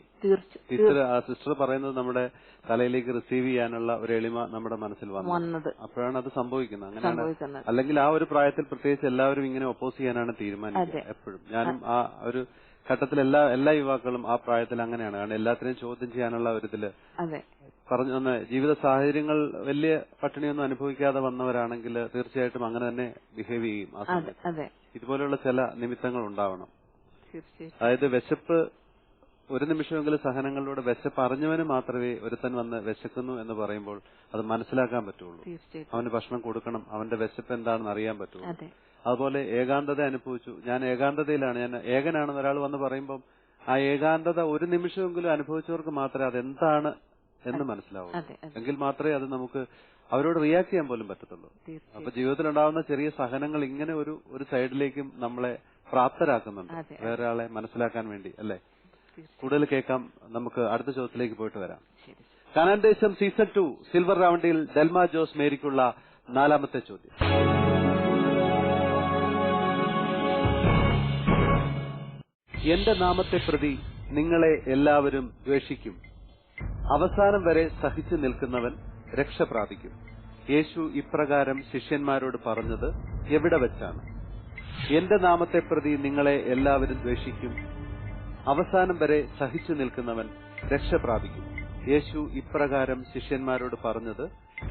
സിസ്റ്റർ പറയുന്നത് നമ്മുടെ തലയിലേക്ക് റിസീവ് ചെയ്യാനുള്ള ഒരു എളിമ നമ്മുടെ മനസ്സിൽ വന്നത്. അപ്പോഴാണ് അത് സംഭവിക്കുന്നത്. അങ്ങനെയാണ്. അല്ലെങ്കിൽ ആ ഒരു പ്രായത്തിൽ പ്രത്യേകിച്ച് എല്ലാവരും ഇങ്ങനെ ഒപ്പോസ് ചെയ്യാനാണ് തീരുമാനിക്കുക എപ്പോഴും. ഞാനും ആ ഒരു ഘട്ടത്തിൽ എല്ലാ യുവാക്കളും ആ പ്രായത്തിൽ അങ്ങനെയാണ്. കാരണം എല്ലാത്തിനെയും ചോദ്യം ചെയ്യാനുള്ള ഒരു ഇതില് പറഞ്ഞു തന്നെ ജീവിത സാഹചര്യങ്ങൾ വലിയ പട്ടിണിയൊന്നും അനുഭവിക്കാതെ വന്നവരാണെങ്കിൽ തീർച്ചയായിട്ടും അങ്ങനെ തന്നെ ബിഹേവ് ചെയ്യും. ആ സമയത്ത് ഇതുപോലെയുള്ള ചില നിമിത്തങ്ങൾ ഉണ്ടാവണം. അതായത് വിശപ്പ്, ഒരു നിമിഷമെങ്കിലും സഹനങ്ങളിലൂടെ വിശപ്പ് അറിഞ്ഞവന് മാത്രമേ ഒരുത്തൻ വന്ന് വിശക്കുന്നു എന്ന് പറയുമ്പോൾ അത് മനസ്സിലാക്കാൻ പറ്റുള്ളൂ. അവന് ഭക്ഷണം കൊടുക്കണം, അവന്റെ വിശപ്പ് എന്താണെന്ന് അറിയാൻ പറ്റുള്ളൂ. അതുപോലെ ഏകാന്തത അനുഭവിച്ചു. ഞാൻ ഏകാന്തതയിലാണ്, ഞാൻ ഏകനാണെന്ന് ഒരാൾ വന്ന് പറയുമ്പോൾ ആ ഏകാന്തത ഒരു നിമിഷമെങ്കിലും അനുഭവിച്ചവർക്ക് മാത്രമേ അതെന്താണ് എന്ന് മനസ്സിലാവൂ. എങ്കിൽ മാത്രമേ അത് നമുക്ക് അവരോട് റിയാക്ട് ചെയ്യാൻ പോലും പറ്റത്തുള്ളൂ. അപ്പൊ ജീവിതത്തിലുണ്ടാവുന്ന ചെറിയ സഹനങ്ങൾ ഇങ്ങനെ ഒരു സൈഡിലേക്കും നമ്മളെ പ്രാപ്തരാക്കുന്നുണ്ട് വേറെ ആളെ മനസ്സിലാക്കാൻ വേണ്ടി, അല്ലെ? കൂടുതൽ കേൾക്കാം. നമുക്ക് അടുത്ത ചോദ്യത്തിലേക്ക് പോയിട്ട് വരാം. കാനാൻ ദേശം സീസൺ 2 സിൽവർ റൗണ്ടിൽ ഡെൽമ ജോസ് മേരിക്കുള്ള 4ാമത്തെ ചോദ്യം. എന്റെ നാമത്തെ പ്രതി നിങ്ങളെ എല്ലാവരും ദ്വേഷിക്കും, അവസാനം വരെ സഹിച്ചു നിൽക്കുന്നവൻ രക്ഷ പ്രാപിക്കും. യേശു ഇപ്രകാരം ശിഷ്യന്മാരോട് പറഞ്ഞത് എവിടെ വെച്ചാണ്? എന്റെ നാമത്തെ പ്രതി നിങ്ങളെ എല്ലാവരും ദ്വേഷിക്കും, അവസാനം വരെ സഹിച്ചു നിൽക്കുന്നവൻ രക്ഷ പ്രാപിക്കും. യേശു ഇപ്രകാരം ശിഷ്യന്മാരോട് പറഞ്ഞത്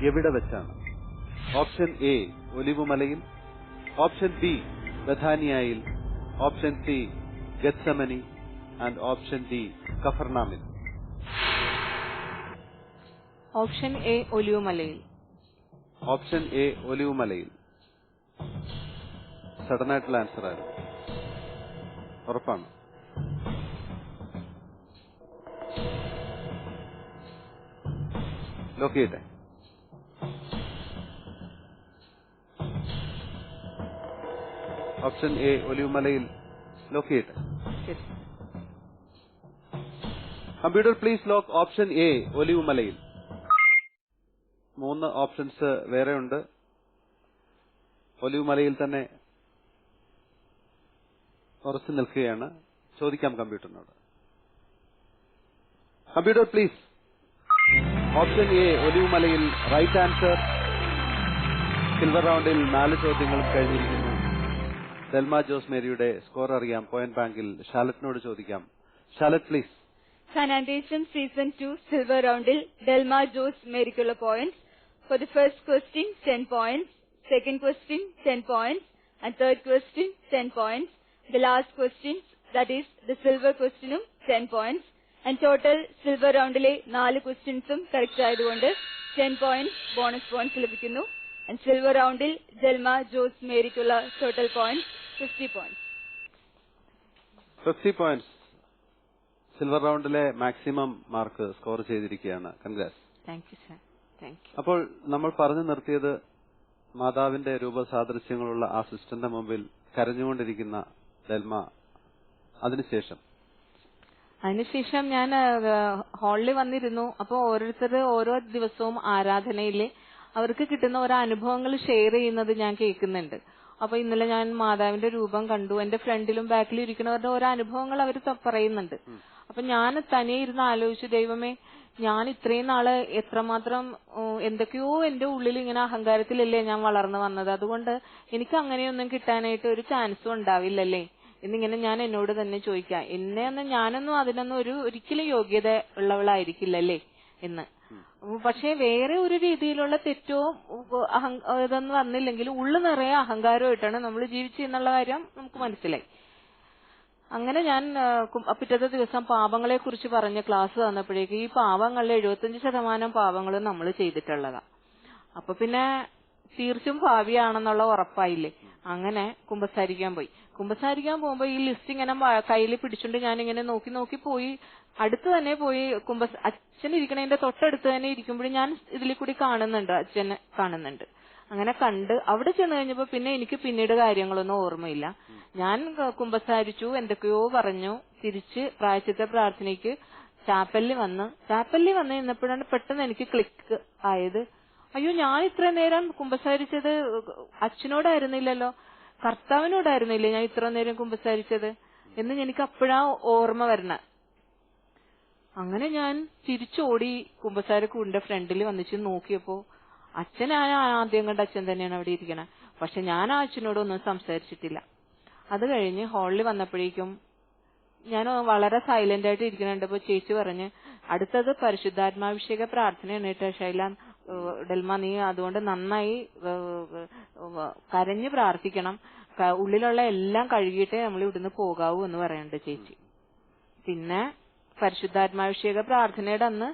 എവിടെ വെച്ചാണ്? ഓപ്ഷൻ എ ഒലിവുമലയിൽ, ഓപ്ഷൻ ബി ബഥാനിയായിൽ, option C Gethsemane and option D കഫർനാമിൽ. ഓപ്ഷൻ എ ഒലിവുമലയിൽ. ഓപ്ഷൻ എ ഒലിവുമലയിൽ. സഡൻ ആയിട്ടുള്ള ആൻസർ ആയിരുന്നു. ഉറപ്പാണ്? ലോക്ക് ചെയ്യട്ടെ? ഓപ്ഷൻ എ ഒലിവുമലയിൽ ലോക്ക് ചെയ്യട്ടെ? Computer please lock option A ഒലിവുമലയിൽ. 3 ഓപ്ഷൻസ് വേറെ ഉണ്ട്. ഒലിവുമലയിൽ തന്നെ ഉറച്ചു നിൽക്കുകയാണ്. ചോദിക്കാം കമ്പ്യൂട്ടറിനോട്. Computer please. ഓപ്ഷൻ എ ഒലിവുമലയിൽ റൈറ്റ് ആൻസർ. സിൽവർ റൗണ്ടിൽ 4 ചോദ്യങ്ങൾ കഴിഞ്ഞിരിക്കുന്നു. ഡെൽമ ജോസ് മേരിയുടെ സ്കോർ അറിയാം പോയിന്റ് ബാങ്കിൽ. ഷാലറ്റിനോട് ചോദിക്കാം. ഷാലറ്റ് please. Sanandesham Season 2 Silver Roundil Delma Jose Merikulla points. For the first question 10 points, second question 10 points and third question 10 points. The last question, that is the silver questionum 10 points and total silver roundile 4 questionsum correct ആയതുകൊണ്ട് 10 points bonus points ലഭിക്കുന്നു. And silver roundil Delma Jose Merikulla total points 50 points. 50 points. Silver റൗണ്ടിലെ മാക്സിമം മാർക്ക് സ്കോർ ചെയ്തിരിക്കുകയാണ്. Congrats. Thank you sir. Thank you. അപ്പോൾ നമ്മൾ പറഞ്ഞു നിർത്തിയത് മാതാവിന്റെ രൂപസാദൃശ്യങ്ങളുള്ള ആ സിസ്റ്ററിന്റെ മുമ്പിൽ കരഞ്ഞുകൊണ്ടിരിക്കുന്ന ഡെൽമ. അതിനുശേഷം ഞാൻ ഹാളിൽ വന്നിരുന്നു. അപ്പൊ ഓരോരുത്തർ ഓരോ ദിവസവും ആരാധനയിൽ അവർക്ക് കിട്ടുന്ന ഓരോ അനുഭവങ്ങൾ ഷെയർ ചെയ്യുന്നത് ഞാൻ കേൾക്കുന്നുണ്ട്. അപ്പൊ ഇന്നലെ ഞാൻ മാതാവിന്റെ രൂപം കണ്ടു. എന്റെ ഫ്രണ്ടിലും ബാക്കിലും ഇരിക്കുന്നവരുടെ ഓരോ അനുഭവങ്ങൾ അവർ പറയുന്നുണ്ട്. അപ്പൊ ഞാൻ തനിയെ ഇരുന്ന് ആലോചിച്ചു, ദൈവമേ, ഞാൻ ഇത്രയും നാള് എത്രമാത്രം എന്തൊക്കെയോ എന്റെ ഉള്ളിൽ ഇങ്ങനെ അഹങ്കാരത്തിലല്ലേ ഞാൻ വളർന്നു വന്നത്. അതുകൊണ്ട് എനിക്ക് അങ്ങനെയൊന്നും കിട്ടാനായിട്ട് ഒരു ചാൻസും ഉണ്ടാവില്ലല്ലേ എന്നിങ്ങനെ ഞാൻ എന്നോട് തന്നെ ചോദിക്കാം. ഞാനൊന്നും അതിനൊന്നും ഒരിക്കലും യോഗ്യത ഉള്ളവളായിരിക്കില്ലല്ലേ എന്ന്. പക്ഷെ വേറെ ഒരു രീതിയിലുള്ള തെറ്റോ ഇതൊന്നും വന്നില്ലെങ്കിലും ഉള്ളു നിറയെ അഹങ്കാരമായിട്ടാണ് നമ്മൾ ജീവിച്ചെന്നുള്ള കാര്യം നമുക്ക് മനസ്സിലായി. അങ്ങനെ ഞാൻ പിറ്റത്തെ ദിവസം പാപങ്ങളെ കുറിച്ച് പറഞ്ഞ ക്ലാസ് തന്നപ്പോഴേക്ക് ഈ പാപങ്ങളിലെ 75% പാപങ്ങളും നമ്മൾ ചെയ്തിട്ടുള്ളതാ. അപ്പൊ പിന്നെ തീർച്ചും ഭാവിയാണെന്നുള്ള ഉറപ്പായില്ലേ. അങ്ങനെ കുമ്പസാരിക്കാൻ പോകുമ്പോ ഈ ലിസ്റ്റ് ഇങ്ങനെ കയ്യിൽ പിടിച്ചോണ്ട് ഞാനിങ്ങനെ നോക്കി പോയി. അടുത്ത് തന്നെ പോയി അച്ഛൻ ഇരിക്കണതിന്റെ തൊട്ടടുത്ത് തന്നെ ഇരിക്കുമ്പോഴും ഞാൻ ഇതിൽ കൂടി കാണുന്നുണ്ട്, അച്ഛനെ കാണുന്നുണ്ട്. അങ്ങനെ കണ്ട് അവിടെ ചെന്ന് കഴിഞ്ഞപ്പോ പിന്നെ എനിക്ക് പിന്നീട് കാര്യങ്ങളൊന്നും ഓർമ്മയില്ല. ഞാൻ കുമ്പസാരിച്ചു, എന്തൊക്കെയോ പറഞ്ഞു. തിരിച്ച് പ്രായശ്ചിത്ത പ്രാർത്ഥനയ്ക്ക് ചാപ്പലിൽ വന്ന് നിന്നപ്പോഴാണ് പെട്ടെന്ന് എനിക്ക് ക്ലിക്ക് ആയത്. അയ്യോ, ഞാൻ ഇത്ര നേരം കുമ്പസാരിച്ചത് അച്ഛനോടായിരുന്നില്ലല്ലോ, കർത്താവിനോടായിരുന്നില്ലേ ഞാൻ ഇത്ര നേരം കുമ്പസാരിച്ചത് എന്ന് എനിക്ക് അപ്പോഴാ ഓർമ്മ വരണ. അങ്ങനെ ഞാൻ തിരിച്ചോടി കുമ്പസാരക്കൂടിന്റെ ഫ്രണ്ടിൽ വന്നിച്ച് നോക്കിയപ്പോ അച്ഛനായ ആദ്യം കണ്ട അച്ഛൻ തന്നെയാണ് അവിടെ ഇരിക്കണേ. പക്ഷെ ഞാൻ ആ അച്ഛനോടൊന്നും സംസാരിച്ചിട്ടില്ല. അത് കഴിഞ്ഞ് ഹാളിൽ വന്നപ്പോഴേക്കും ഞാൻ വളരെ സൈലന്റ് ആയിട്ട് ഇരിക്കുന്നുണ്ടപ്പോ ചേച്ചി പറഞ്ഞ്, അടുത്തത് പരിശുദ്ധാത്മാഭിഷേക പ്രാർത്ഥനയാണ് കേട്ടോ ശൈല, ഡെൽമ നീ അതുകൊണ്ട് നന്നായി കരഞ്ഞ് പ്രാർത്ഥിക്കണം, ഉള്ളിലുള്ള എല്ലാം കഴുകിയിട്ടേ നമ്മൾ ഇവിടുന്ന് പോകാവൂ എന്ന് പറയുന്നുണ്ട് ചേച്ചി. പിന്നെ പരിശുദ്ധാത്മാഭിഷേക പ്രാർത്ഥനയുടെ അന്ന്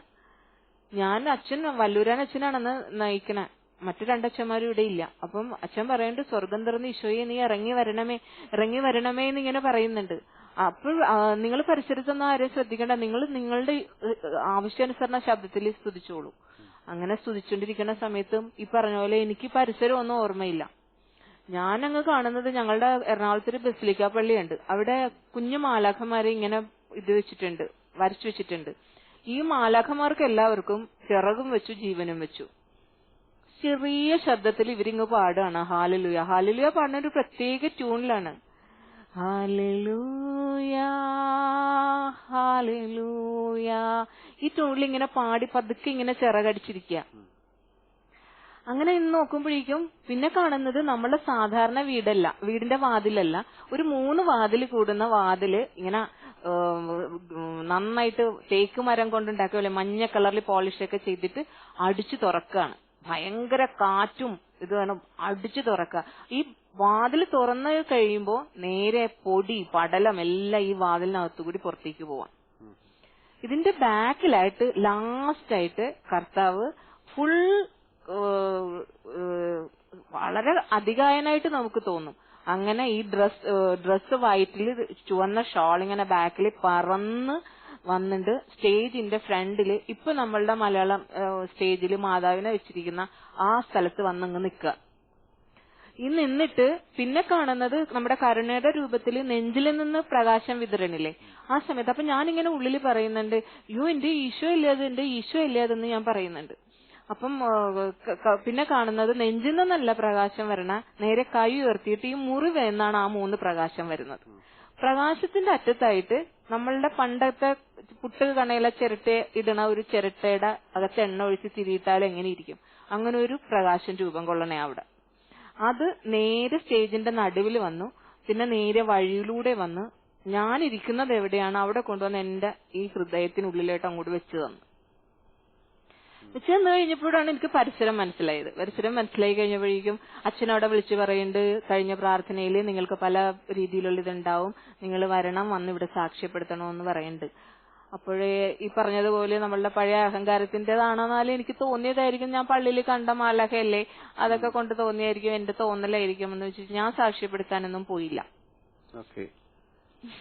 വല്ലൂരാൻ അച്ഛനാണെന്ന് നയിക്കണേ, മറ്റു 2 അച്ഛന്മാരും ഇവിടെ ഇല്ല. അപ്പം അച്ഛൻ പറയുന്നുണ്ട്, സ്വർഗം തുറന്ന് ഈശോയെ നീ ഇറങ്ങി വരണമേ എന്നിങ്ങനെ പറയുന്നുണ്ട്. അപ്പോൾ നിങ്ങൾ പരിസരത്തൊന്നും ആരെയും ശ്രദ്ധിക്കേണ്ട, നിങ്ങൾ നിങ്ങളുടെ ആവശ്യാനുസരണ ശബ്ദത്തിൽ സ്തുതിച്ചോളൂ. അങ്ങനെ സ്തുതിച്ചുകൊണ്ടിരിക്കുന്ന സമയത്തും ഈ പറഞ്ഞ പോലെ എനിക്ക് പരിസരം ഒന്നും ഓർമ്മയില്ല. ഞാനങ്ങ് കാണുന്നത് ഞങ്ങളുടെ എറണാകുളത്തൊരു ബസിലിക്ക പള്ളിയുണ്ട്. അവിടെ കുഞ്ഞു മാലാഖമാരെ ഇങ്ങനെ വരച്ചു വെച്ചിട്ടുണ്ട്. ഈ മാലാഖമാർക്ക് എല്ലാവർക്കും ചിറകും വെച്ചു ജീവനും വെച്ചു. ചെറിയ ശബ്ദത്തിൽ ഇവരിങ്ങ് പാടുകയാണ് ഹാലലൂയ. ഹാലലൂയ പാടുന്ന ഒരു പ്രത്യേക ട്യൂണിലാണ്. ഹാലലൂയ ഹാലലൂയ ഈ ട്യൂണിൽ ഇങ്ങനെ പാടി പതുക്കെ ഇങ്ങനെ ചിറകടിച്ചിരിക്കുക. അങ്ങനെ ഇന്ന് നോക്കുമ്പോഴേക്കും പിന്നെ കാണുന്നത് നമ്മളെ സാധാരണ വീടിന്റെ വാതിലല്ല, ഒരു 3 വാതിൽ കൂടുന്ന വാതില് ഇങ്ങനെ നന്നായിട്ട് തേക്ക് മരം കൊണ്ടുണ്ടാക്കിയ മഞ്ഞ കളറിൽ പോളിഷൊക്കെ ചെയ്തിട്ട് അടിച്ചു തുറക്കാണ്. ഭയങ്കര കാറ്റും ഇത് വേണം അടിച്ചു തുറക്കുക. ഈ വാതിൽ തുറന്നു കഴിയുമ്പോ നേരെ പൊടി പടലം എല്ലാം ഈ വാതിലിനകത്തുകൂടി പുറത്തേക്ക് പോവാം. ഇതിന്റെ ബാക്കിലായിട്ട് ലാസ്റ്റ് ആയിട്ട് കർത്താവ് ഫുൾ വളരെ അതികായനായിട്ട് നമുക്ക് തോന്നും. അങ്ങനെ ഈ ഡ്രസ് വൈറ്റില് ചുവന്ന ഷോൾ ഇങ്ങനെ ബാക്കിൽ പറന്ന് വന്നിട്ട് സ്റ്റേജിന്റെ ഫ്രണ്ടില് ഇപ്പൊ നമ്മളുടെ മലയാളം സ്റ്റേജില് മാതാവിനെ വെച്ചിരിക്കുന്ന ആ സ്ഥലത്ത് വന്നങ്ങ് നിൽക്കുക. ഈ നിന്നിട്ട് പിന്നെ കാണുന്നത് നമ്മുടെ കരുണയുടെ രൂപത്തിൽ നെഞ്ചിൽ നിന്ന് പ്രകാശം വിതരണില്ലേ, ആ സമയത്ത് അപ്പൊ ഞാനിങ്ങനെ ഉള്ളിൽ പറയുന്നുണ്ട്, എന്റെ ഈശോ ഇല്ലാതെന്ന് ഞാൻ പറയുന്നുണ്ട്. അപ്പം പിന്നെ കാണുന്നത് നെഞ്ചിൽ നിന്നല്ല പ്രകാശം വരണ, നേരെ കൈ ഉയർത്തിയിട്ട് ഈ മുറിവ് എന്നാണ് ആ 3 പ്രകാശം വരുന്നത്. പ്രകാശത്തിന്റെ അറ്റത്തായിട്ട് നമ്മളുടെ പണ്ടത്തെ പുട്ട് കണയിലെ ചിരട്ട ഇടണ ഒരു ചിരട്ടയുടെ അകത്ത് എണ്ണ ഒഴിച്ച് തിരിയിട്ടാൽ എങ്ങനെ ഇരിക്കും, അങ്ങനെ ഒരു പ്രകാശം രൂപം കൊള്ളണേ അവിടെ. അത് നേരെ സ്റ്റേജിന്റെ നടുവിൽ വന്നു, പിന്നെ നേരെ വഴിയിലൂടെ വന്ന് ഞാൻ ഇരിക്കുന്നത് എവിടെയാണ് അവിടെ കൊണ്ടുവന്ന് എന്റെ ഈ ഹൃദയത്തിനുള്ളിലായിട്ട് അങ്ങോട്ട് വെച്ച് തന്നു. വെച്ച് തന്നു കഴിഞ്ഞപ്പോഴാണ് എനിക്ക് പരിസരം മനസ്സിലായത്. പരിസരം മനസ്സിലായി കഴിഞ്ഞപ്പോഴേക്കും അച്ഛനവിടെ വിളിച്ചു പറയുന്നുണ്ട്, കഴിഞ്ഞ പ്രാർത്ഥനയിൽ നിങ്ങൾക്ക് പല രീതിയിലുള്ള ഇതുണ്ടാവും, നിങ്ങൾ വരണം, വന്ന് ഇവിടെ സാക്ഷ്യപ്പെടുത്തണമെന്ന് പറയുന്നുണ്ട്. അപ്പോഴേ ഈ പറഞ്ഞതുപോലെ നമ്മളുടെ പഴയ അഹങ്കാരത്തിന്റേതാണെന്നാലും എനിക്ക് തോന്നിയതായിരിക്കും, ഞാൻ പള്ളിയിൽ കണ്ട മാലഹയല്ലേ അതൊക്കെ കൊണ്ട് തോന്നിയായിരിക്കും, എന്റെ തോന്നലായിരിക്കും എന്ന് വെച്ചിട്ട് ഞാൻ സാക്ഷ്യപ്പെടുത്താനൊന്നും പോയില്ല. ഓക്കെ,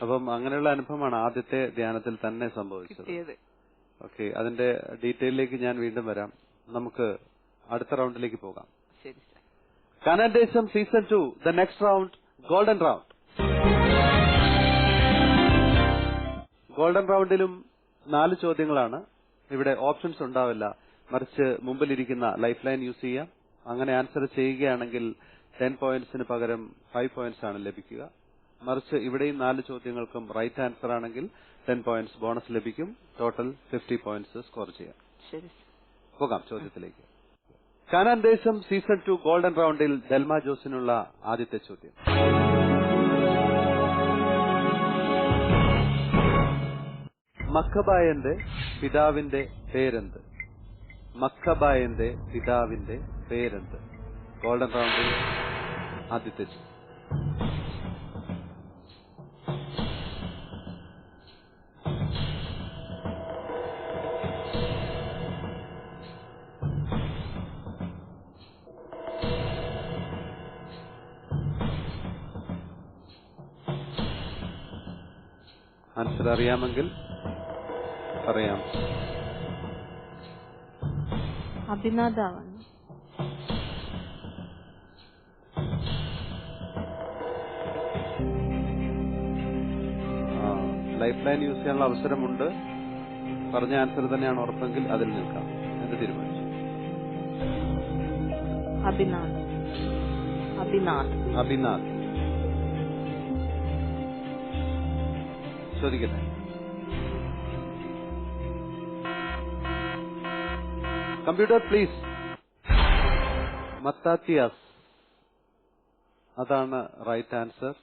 അപ്പം അങ്ങനെയുള്ള അനുഭവമാണ് ആദ്യത്തെ ധ്യാനത്തിൽ തന്നെ സംഭവിച്ചത്. ഓക്കെ, അതിന്റെ ഡീറ്റെയിലേക്ക് ഞാൻ വീണ്ടും വരാം. നമുക്ക് അടുത്ത റൗണ്ടിലേക്ക് പോകാം. ശരി sir. Kanaan Desam season 2 the next round, golden round. Golden റൗണ്ടിലും 4 ചോദ്യങ്ങളാണ്. ഇവിടെ ഓപ്ഷൻസ് ഉണ്ടാവില്ല, മറിച്ച് മുമ്പിലിരിക്കുന്ന ലൈഫ് ലൈൻ യൂസ് ചെയ്യാം. അങ്ങനെ ആൻസർ ചെയ്യുകയാണെങ്കിൽ 10 പോയിന്റ്സിന് പകരം 5 പോയിന്റ്സ് ആണ് ലഭിക്കുക. മറിച്ച് ഇവിടെയും 4 ചോദ്യങ്ങൾക്കും റൈറ്റ് ആൻസർ ആണെങ്കിൽ 10 പോയിന്റ്സ് ബോണസ് ലഭിക്കും. ടോട്ടൽ 50 പോയിന്റ്സ് സ്കോർ ചെയ്യാം. ശരി, പോകാം ചോദ്യത്തിലേക്ക്. കാനാൻ ദേശം സീസൺ 2 ഗോൾഡൻ റൗണ്ടിൽ ഡെൽമ ജോസിനുള്ള ആദ്യത്തെ ചോദ്യം. മക്കബായന്റെ പിതാവിന്റെ പേരെന്ത്? മക്കബായന്റെ പിതാവിന്റെ പേരെന്ത്? ഗോൾഡൻ റൗണ്ടിൽ ആദ്യത്തെ ചോദ്യം. ആൻസർ അറിയാമെങ്കിൽ പറയാം. അഭിനാദാവാണ്. ലൈഫ് ലൈൻ യൂസ് ചെയ്യാനുള്ള അവസരമുണ്ട്. പറഞ്ഞ ആൻസർ തന്നെയാണ് ഉറപ്പെങ്കിൽ അതിൽ നിൽക്കാം. എന്ത് തീരുമാനിച്ചു? അഭിനാഥ്. ചോദിക്കട്ടെ. Computer please. മത്താത്തിയാസ്, അതാണ് റൈറ്റ് ആൻസർ.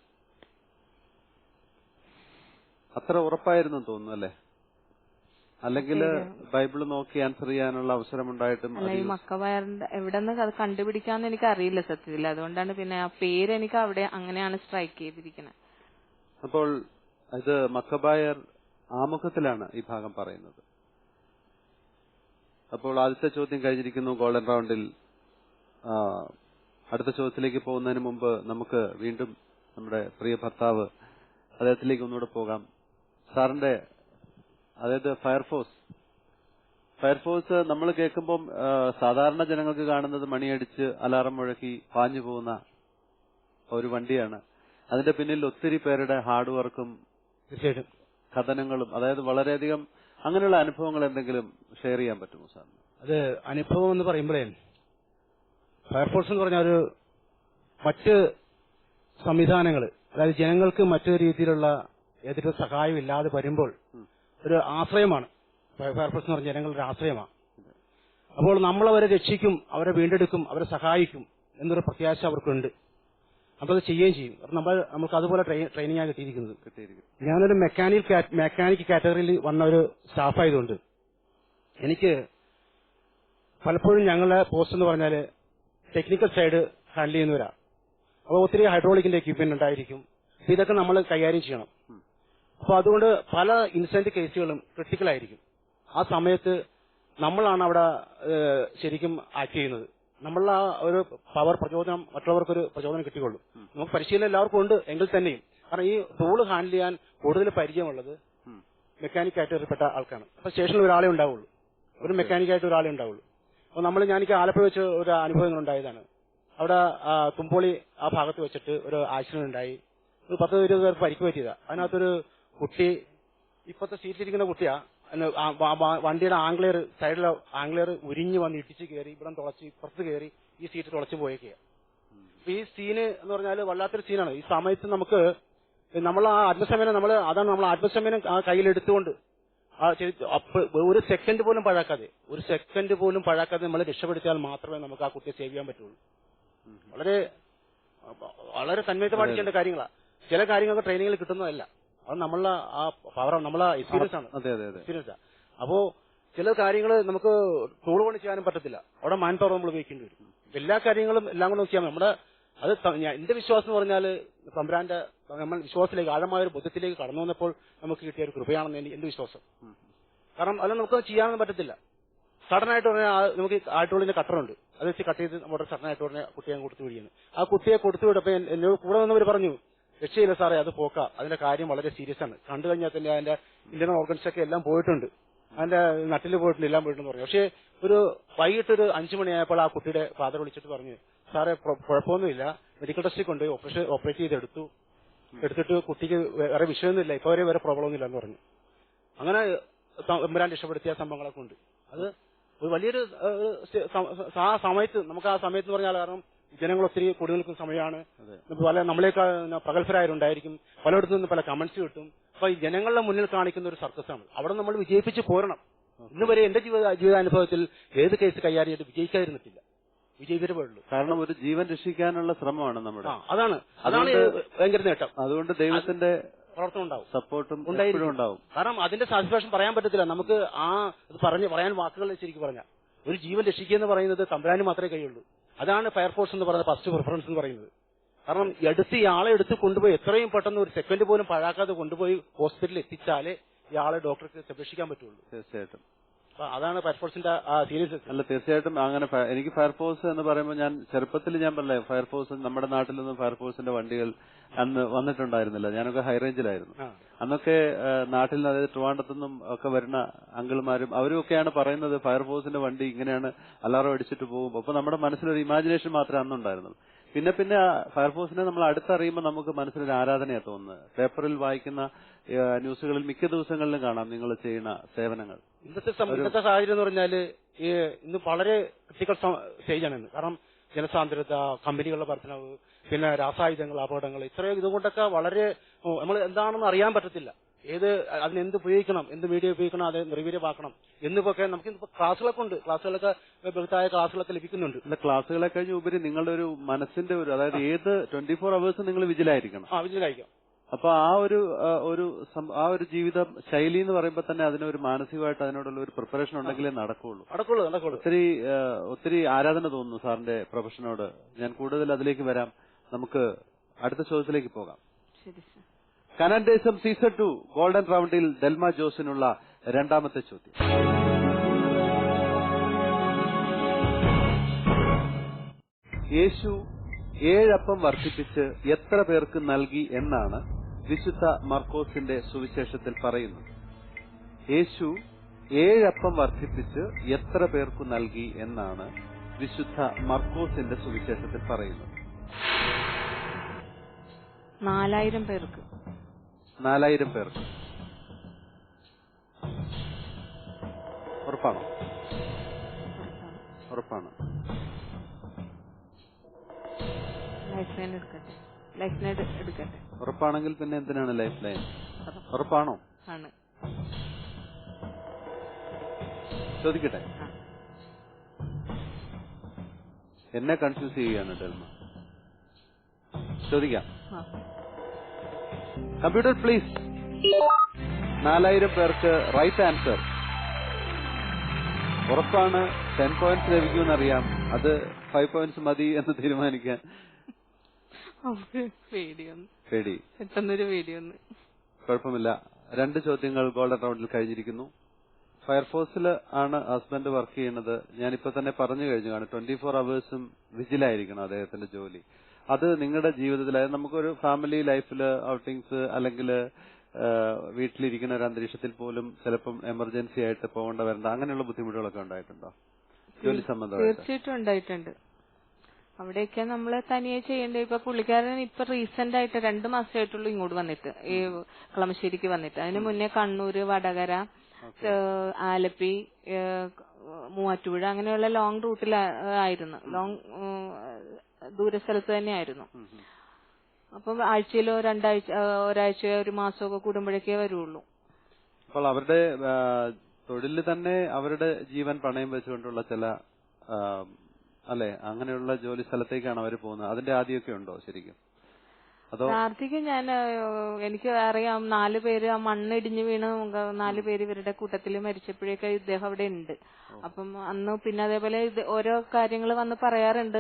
അത്ര ഉറപ്പായിരുന്നു തോന്നുന്നു അല്ലേ? അല്ലെങ്കിൽ ബൈബിള് നോക്കി ആൻസർ ചെയ്യാനുള്ള അവസരം ഉണ്ടായിട്ടും ഈ മക്കബായറിന്റെ എവിടെ നിന്ന് അത് കണ്ടുപിടിക്കാന്ന് എനിക്ക് അറിയില്ല സത്യത്തിൽ. അതുകൊണ്ടാണ് പിന്നെ ആ പേര് എനിക്ക് അവിടെ അങ്ങനെയാണ് സ്ട്രൈക്ക് ചെയ്തിരിക്കുന്നത്. അപ്പോൾ ഇത് മക്കബായർ ആമുഖത്തിലാണ് ഈ ഭാഗം പറയുന്നത്. അപ്പോൾ ആദ്യത്തെ ചോദ്യം കഴിഞ്ഞിരിക്കുന്നു ഗോൾഡൻ റൗണ്ടിൽ. അടുത്ത ചോദ്യത്തിലേക്ക് പോകുന്നതിന് മുമ്പ് നമുക്ക് വീണ്ടും നമ്മുടെ പ്രിയ ഭർത്താവ് അദ്ദേഹത്തിലേക്ക് ഒന്നുകൂടെ പോകാം. സാറിന്റെ, അതായത് ഫയർഫോഴ്സ് നമ്മൾ കേൾക്കുമ്പം സാധാരണ ജനങ്ങൾക്ക് കാണുന്നത് മണിയടിച്ച് അലാറം മുഴക്കി പാഞ്ഞു പോകുന്ന ഒരു വണ്ടിയാണ്. അതിന്റെ പിന്നിൽ ഒത്തിരി പേരുടെ ഹാർഡ് വർക്കും തീർച്ചയായിട്ടും കഥനങ്ങളും, അതായത് വളരെയധികം അങ്ങനെയുള്ള അനുഭവങ്ങൾ എന്തെങ്കിലും ഷെയർ ചെയ്യാൻ പറ്റുമോ സാറിന്? അത് അനുഭവം എന്ന് പറയുമ്പോഴേ ഫയർഫോഴ്സ് എന്ന് പറഞ്ഞാൽ ഒരു മറ്റ് സംവിധാനങ്ങൾ, അതായത് ജനങ്ങൾക്ക് മറ്റൊരു രീതിയിലുള്ള ഏതൊരു സഹായം ഇല്ലാതെ വരുമ്പോൾ ഒരു ആശ്രയമാണ് ഫയർഫോഴ്സ് എന്ന് പറഞ്ഞാൽ ജനങ്ങളുടെ ആശ്രയമാണ്. അപ്പോൾ നമ്മളവരെ രക്ഷിക്കും, അവരെ വീണ്ടെടുക്കും, അവരെ സഹായിക്കും എന്നൊരു പ്രത്യാശ അവർക്കുണ്ട്. നമ്മളത് ചെയ്യുകയും ചെയ്യും. നമുക്ക് അതുപോലെ ട്രെയിനിങ് കിട്ടിയിരിക്കുന്നത്. ഞാനൊരു മെക്കാനിക് കാറ്റഗറിയിൽ വന്ന ഒരു സ്റ്റാഫായതുകൊണ്ട് എനിക്ക് പലപ്പോഴും ഞങ്ങളുടെ പോസ്റ്റ് എന്ന് പറഞ്ഞാൽ ടെക്നിക്കൽ സൈഡ് ഹാൻഡിൽ ചെയ്യുന്നവരാ. അപ്പോൾ ഒത്തിരി ഹൈഡ്രോളിക്കിന്റെ എക്യുപ്മെന്റ് ഉണ്ടായിരിക്കും. ഇതൊക്കെ നമ്മൾ കൈകാര്യം ചെയ്യണം. അപ്പൊ അതുകൊണ്ട് പല ഇൻസിഡന്റ് കേസുകളും ക്രിട്ടിക്കൽ ആയിരിക്കും. ആ സമയത്ത് നമ്മളാണ് അവിടെ ശരിക്കും ആക്ട് ചെയ്യുന്നത്. നമ്മളുടെ ആ ഒരു പവർ പ്രചോദനം മറ്റുള്ളവർക്കൊരു പ്രചോദനം കിട്ടിക്കൊള്ളും. നമുക്ക് പരിശീലനം എല്ലാവർക്കും ഉണ്ട് എങ്കിൽ തന്നെയും, കാരണം ഈ ടൂള് ഹാൻഡിൽ ചെയ്യാൻ കൂടുതൽ പരിചയമുള്ളത് മെക്കാനിക് കാറ്റഗറിയിൽപ്പെട്ട ആൾക്കാണ്. അപ്പൊ സ്റ്റേഷനിൽ ഒരാളെ ഉണ്ടാവുള്ളൂ, ഒരു മെക്കാനിക്കായിട്ട് ഒരാളെ ഉണ്ടാവുള്ളൂ. അപ്പൊ എനിക്ക് ആലപ്പുഴ വെച്ച് ഒരു അനുഭവങ്ങൾ ഉണ്ടായതാണ്. അവിടെ തുമ്പോളി ആ ഭാഗത്ത് വെച്ചിട്ട് ഒരു ആക്സിഡന്റ് ഉണ്ടായി. ഒരു 10-20 പേർക്ക് പരിക്ക് പറ്റിയതാ. അതിനകത്തൊരു കുട്ടി, ഇപ്പത്തെ സീറ്റിലിരിക്കുന്ന കുട്ടിയാ, വണ്ടിയുടെ സൈഡിലെ ആംഗ്ലിയർ ഉരിഞ്ഞു വന്ന് ഇടിച്ച് കയറി, ഇവിടെ തുളച്ച് ഇപ്പുറത്ത് കയറി ഈ സീറ്റ് തുളച്ച് പോയേക്കുക. ഈ സീന് എന്ന് പറഞ്ഞാൽ വല്ലാത്തൊരു സീനാണ്. ഈ സമയത്ത് നമുക്ക് നമ്മൾ ആ ആത്മസമയം നമ്മൾ ആത്മസമയം ആ കയ്യിലെടുത്തുകൊണ്ട് ഒരു സെക്കൻഡ് പോലും പഴാക്കാതെ നമ്മൾ രക്ഷപ്പെടുത്തിയാൽ മാത്രമേ നമുക്ക് ആ കുട്ടിയെ സേവ് ചെയ്യാൻ പറ്റുള്ളൂ. വളരെ വളരെ തന്മയത്തെ പാടിക്കേണ്ട കാര്യങ്ങളാണ്. ചില കാര്യങ്ങൾക്ക് ട്രെയിനിങ്ങിൽ കിട്ടുന്നതല്ല. അത് നമ്മളെ ആ പവർ, നമ്മളെ എക്സ്പീരിയൻസ് ആണ്. എക്സ്പീരിയൻസ്. അപ്പോ ചില കാര്യങ്ങൾ നമുക്ക് ടൂൾ കൊണ്ട് ചെയ്യാനും പറ്റത്തില്ല. അവിടെ മാൻ പവർ നമ്മൾ ഉപയോഗിക്കേണ്ടി വരും. എല്ലാ കാര്യങ്ങളും എല്ലാം കൊണ്ട് ചെയ്യാൻ നമ്മുടെ അത് എന്റെ വിശ്വാസം എന്ന് പറഞ്ഞാൽ തമ്പുരാന്റെ നമ്മൾ വിശ്വാസത്തിലേക്ക് ആഴമായ ഒരു ബുദ്ധത്തിലേക്ക് കടന്നു വന്നപ്പോൾ നമുക്ക് കിട്ടിയ ഒരു കൃപയാണെന്ന് എന്റെ വിശ്വാസം. കാരണം അത് നമുക്ക് ചെയ്യാനൊന്നും പറ്റത്തില്ല. സഡനായിട്ട് പറഞ്ഞാൽ നമുക്ക് ആട്ടോളിന്റെ കട്ടറുണ്ട്, അത് വെച്ച് കട്ട് ചെയ്ത് നമ്മുടെ സഡനായിട്ട് പറഞ്ഞ കുട്ടിയെ കൊടുത്തു വിടുന്നു. ആ കുട്ടിയെ കൊടുത്തു വിടപ്പോ എന്നോട് കൂടെ വന്നവർ പറഞ്ഞു, രക്ഷയില്ല സാറേ, അത് പോക്ക, അതിന്റെ കാര്യം വളരെ സീരിയസ് ആണ്, കണ്ടു കഴിഞ്ഞാൽ തന്നെ അതിന്റെ ഇന്ത്യൻ ഓർഗൻസ് ഒക്കെ എല്ലാം പോയിട്ടുണ്ട്, അതിന്റെ നട്ടില് പോയിട്ടുണ്ട്, എല്ലാം പോയിട്ടുണ്ടെന്ന് പറഞ്ഞു. പക്ഷേ ഒരു വൈകിട്ടൊരു 5 മണിയായപ്പോൾ ആ കുട്ടിയുടെ ഫാദർ വിളിച്ചിട്ട് പറഞ്ഞു, സാറേ കുഴപ്പമൊന്നുമില്ല, മെഡിക്കൽ ടെസ്റ്റിൽ കൊണ്ട് ഓപ്പറേറ്റ് എടുത്തിട്ട് കുട്ടിക്ക് വേറെ വിഷയമൊന്നുമില്ല, ഇപ്പൊ വരെ പ്രോബ്ലം ഒന്നുമില്ല എന്ന് പറഞ്ഞു. അങ്ങനെ എമ്പുരാൻ രക്ഷപ്പെടുത്തിയ സംഭവങ്ങളൊക്കെ ഉണ്ട്. അത് ഒരു വലിയൊരു ആ സമയത്ത് നമുക്ക് ആ സമയത്ത് എന്ന് പറഞ്ഞാൽ, കാരണം ജനങ്ങൾ ഒത്തിരി കൂടി നിൽക്കുന്ന സമയമാണ്. നമ്മളേക്കാൾ പ്രഗത്ഭരായവരുണ്ടായിരിക്കും, പലയിടത്തു നിന്ന് പല കമന്റ്സ് കിട്ടും. അപ്പൊ ഈ ജനങ്ങളുടെ മുന്നിൽ കാണിക്കുന്ന ഒരു സർക്കസാണ്. അവിടെ നമ്മൾ വിജയിപ്പിച്ച് പോരണം. ഇന്ന് വരെ എന്റെ ജീവിതാനുഭവത്തിൽ ഏത് കേസ് കൈകാര്യം ചെയ്ത് വിജയിക്കാതിരുന്നിട്ടില്ല, വിജയിച്ചിട്ട് പോയുള്ളൂ. കാരണം ഒരു ജീവൻ രക്ഷിക്കാനുള്ള ശ്രമമാണ് നമ്മുടെ. അതാണ് ഭയങ്കര നേട്ടം. അതുകൊണ്ട് ദൈവത്തിന്റെ പ്രവർത്തനം ഉണ്ടാവും, സപ്പോർട്ടും ഉണ്ടാവും. കാരണം അതിന്റെ സാറ്റിസ്ഫാക്ഷൻ പറയാൻ പറ്റത്തില്ല നമുക്ക്. പറയാൻ വാക്കുകൾ ശരിക്കും പറഞ്ഞാൽ ഒരു ജീവൻ രക്ഷിക്കുക എന്ന് പറയുന്നത് തമ്പുരാന് മാത്രമേ കഴിയുള്ളൂ. അതാണ് ഫയർഫോഴ്സ് എന്ന് പറയുന്നത് ഫസ്റ്റ് പ്രിഫറൻസ് എന്ന് പറയുന്നത്. കാരണം ഇയാളെ എടുത്ത് കൊണ്ടുപോയി എത്രയും പെട്ടെന്ന് ഒരു സെക്കൻഡ് പോലും പഴാക്കാതെ കൊണ്ടുപോയി ഹോസ്പിറ്റലിൽ എത്തിച്ചാലേ ഇയാളെ ഡോക്ടർക്ക് സംരക്ഷിക്കാൻ പറ്റുള്ളൂ. തീർച്ചയായിട്ടും അതാണ് ഫയർഫോഴ്സിന്റെ സീരിയസ്. അല്ല, തീർച്ചയായിട്ടും അങ്ങനെ. എനിക്ക് ഫയർഫോഴ്സ് എന്ന് പറയുമ്പോൾ ഞാൻ ചെറുപ്പത്തിൽ ഞാൻ പറഞ്ഞേ, ഫയർഫോഴ്സ് നമ്മുടെ നാട്ടിൽ നിന്നും ഫയർഫോഴ്സിന്റെ വണ്ടികൾ അന്ന് വന്നിട്ടുണ്ടായിരുന്നില്ല. ഞാനൊക്കെ ഹൈറേഞ്ചിലായിരുന്നു. അന്നൊക്കെ നാട്ടിൽ നിന്ന്, അതായത് ട്രിവാൻഡ്രത്തുനിന്നും ഒക്കെ വരുന്ന അങ്കിൾമാരും അവരും ഒക്കെയാണ് പറയുന്നത്, ഫയർഫോഴ്സിന്റെ വണ്ടി ഇങ്ങനെയാണ് അലാറം അടിച്ചിട്ട് പോകും. അപ്പൊ നമ്മുടെ മനസ്സിലൊരു ഇമാജിനേഷൻ മാത്രമേ അന്നുണ്ടായിരുന്നുള്ളൂ. പിന്നെ ഫയർഫോഴ്സിനെ നമ്മൾ അടുത്തറിയുമ്പോൾ നമുക്ക് മനസ്സിലൊരു ആരാധനയാണ് തോന്നുന്നത്. പേപ്പറിൽ വായിക്കുന്ന ന്യൂസുകളിൽ മിക്ക ദിവസങ്ങളിലും കാണാം നിങ്ങൾ ചെയ്യുന്ന സേവനങ്ങൾ. ഇന്നത്തെ സാഹചര്യം എന്ന് പറഞ്ഞാൽ ഇന്ന് വളരെ ക്രിട്ടിക്കൽ സ്റ്റേജാണ് ഇന്ന്. കാരണം ജനസാന്ദ്രത, കമ്പനികളുടെ വർധനവ്, പിന്നെ രാസായുധങ്ങൾ, അപകടങ്ങൾ, ഇത്രയും ഇതുകൊണ്ടൊക്കെ വളരെ നമ്മൾ എന്താണെന്ന് അറിയാൻ പറ്റത്തില്ല. അതിനെന്ത് ഉപയോഗിക്കണം, എന്ത് മീഡിയ ഉപയോഗിക്കണം, അത് നിർവീര്യമാക്കണം എന്നിവൊക്കെ നമുക്ക് ക്ലാസ്സുകളൊക്കെ ഉണ്ട്. ബൃഹത്തായ ക്ലാസ്സുകളൊക്കെ ലഭിക്കുന്നുണ്ട്. ക്ലാസ്സുകളെ കഴിഞ്ഞ് ഉപരി നിങ്ങളുടെ ഒരു മനസ്സിന്റെ ഒരു, അതായത് 24 hours നിങ്ങൾ വിജിലായിരിക്കണം. വിജിലായിരിക്കും. അപ്പൊ ആ ഒരു ജീവിത ശൈലി എന്ന് പറയുമ്പോൾ തന്നെ അതിനൊരു മാനസികമായിട്ട് അതിനോടുള്ള ഒരു പ്രിപ്പറേഷൻ ഉണ്ടെങ്കിലേ നടക്കുള്ളൂ. ഒത്തിരി ആരാധന തോന്നുന്നു സാറിന്റെ പ്രൊഫഷനോട്. ഞാൻ കൂടുതൽ അതിലേക്ക് വരാം. നമുക്ക് അടുത്ത ചോദ്യത്തിലേക്ക് പോകാം. കനാൻ ദേശം സീസൺ 2 ഗോൾഡൻ റൗണ്ടിൽ ഡെൽമ ജോസിനുള്ള രണ്ടാമത്തെ ചോദ്യം. യേശു 7 അപ്പം വർദ്ധിപ്പിച്ച് എത്ര പേർക്ക് നൽകി എന്നാണ് വിശുദ്ധ മർക്കോസിന്റെ സുവിശേഷത്തിൽ പറയുന്നത്? യേശു 7 അപ്പം വർദ്ധിപ്പിച്ച് എത്ര പേർക്ക് നൽകി എന്നാണ് വിശുദ്ധ മർക്കോസിന്റെ സുവിശേഷത്തിൽ പറയുന്നത്? 4000 പേർക്ക്. 4000 പേർക്ക്. ഉറപ്പാണോ? ഉറപ്പാണ്. ലൈഫ് ലൈൻ എടുക്കട്ടെ. ഉറപ്പാണെങ്കിൽ പിന്നെ എന്തിനാണ് ലൈഫ് ലൈൻ? ഉറപ്പാണോ? ആണ്. ചോദിക്കട്ടെ. എന്നെ കൺഫ്യൂസ് ചെയ്യുകയാണ് ഡെൽമ. ചോദിക്കാം. Computer please. 4000 പേർക്ക് റൈറ്റ് ആൻസർ. ഉറപ്പാണ് 10 പോയിന്റ്സ് ലഭിക്കുമെന്നറിയാം. അത് 5 പോയിന്റ്സ് മതി എന്ന് തീരുമാനിക്കാൻ പേടി. കുഴപ്പമില്ല. 2 ചോദ്യങ്ങൾ ഗോൾഡൻ റൗണ്ടിൽ കഴിഞ്ഞിരിക്കുന്നു. ഫയർഫോഴ്സിൽ ആണ് ഹസ്ബൻഡ് വർക്ക് ചെയ്യുന്നത്. ഞാനിപ്പോ തന്നെ പറഞ്ഞു കഴിഞ്ഞു. 24 അവേഴ്സും വിജിലായിരിക്കണം അദ്ദേഹത്തിന്റെ ജോലി. അത് നിങ്ങളുടെ ജീവിതത്തിൽ, അതായത് നമുക്കൊരു ഫാമിലി ലൈഫിൽ ഔട്ടിങ്സ് അല്ലെങ്കിൽ വീട്ടിലിരിക്കുന്ന ഒരു അന്തരീക്ഷത്തിൽ പോലും ചിലപ്പം എമർജൻസി ആയിട്ട് പോകേണ്ട വരേണ്ട അങ്ങനെയുള്ള ബുദ്ധിമുട്ടുകളൊക്കെ ഉണ്ടായിട്ടുണ്ടോ ജോലി സംബന്ധമായി? തീർച്ചയായിട്ടും ഉണ്ടായിട്ടുണ്ട്. അവിടെയൊക്കെ നമ്മൾ തനിയെ ചെയ്യേണ്ട. ഇപ്പൊ പുള്ളിക്കാരൻ ഇപ്പൊ റീസെന്റ് ആയിട്ട് 2 മാസമായിട്ടുള്ളൂ ഇങ്ങോട്ട് വന്നിട്ട്, ഈ കളമശ്ശേരിക്ക് വന്നിട്ട്. അതിന് മുന്നേ കണ്ണൂര്, വടകര, ആലപ്പി, മൂവാറ്റുപുഴ അങ്ങനെയുള്ള ലോങ് റൂട്ടിലായിരുന്നു, ലോങ് ദൂരസ്ഥലത്ത് തന്നെയായിരുന്നു. അപ്പം ആഴ്ചയിലോ ഒരാഴ്ചയോ 1 മാസമൊക്കെ കൂടുമ്പോഴേക്കേ വരുള്ളൂ. അപ്പോൾ അവരുടെ തൊഴിലിൽ തന്നെ അവരുടെ ജീവൻ പണയം വെച്ചുകൊണ്ടുള്ള ചില അല്ലെ അങ്ങനെയുള്ള ജോലി സ്ഥലത്തേക്കാണ് അവർ പോകുന്നത്. അതിന്റെ ആദ്യമൊക്കെ ഉണ്ടോ ശരിക്കും? അതോ പ്രാർത്ഥിക്കും. എനിക്ക് അറിയാം 4 പേര് ആ മണ്ണിടിഞ്ഞു വീണ് 4 പേര് ഇവരുടെ കൂട്ടത്തിൽ മരിച്ചപ്പോഴേക്ക് ഇദ്ദേഹം അവിടെ ഉണ്ട്. അപ്പം അന്ന് പിന്നെ അതേപോലെ ഓരോ കാര്യങ്ങൾ വന്ന് പറയാറുണ്ട്.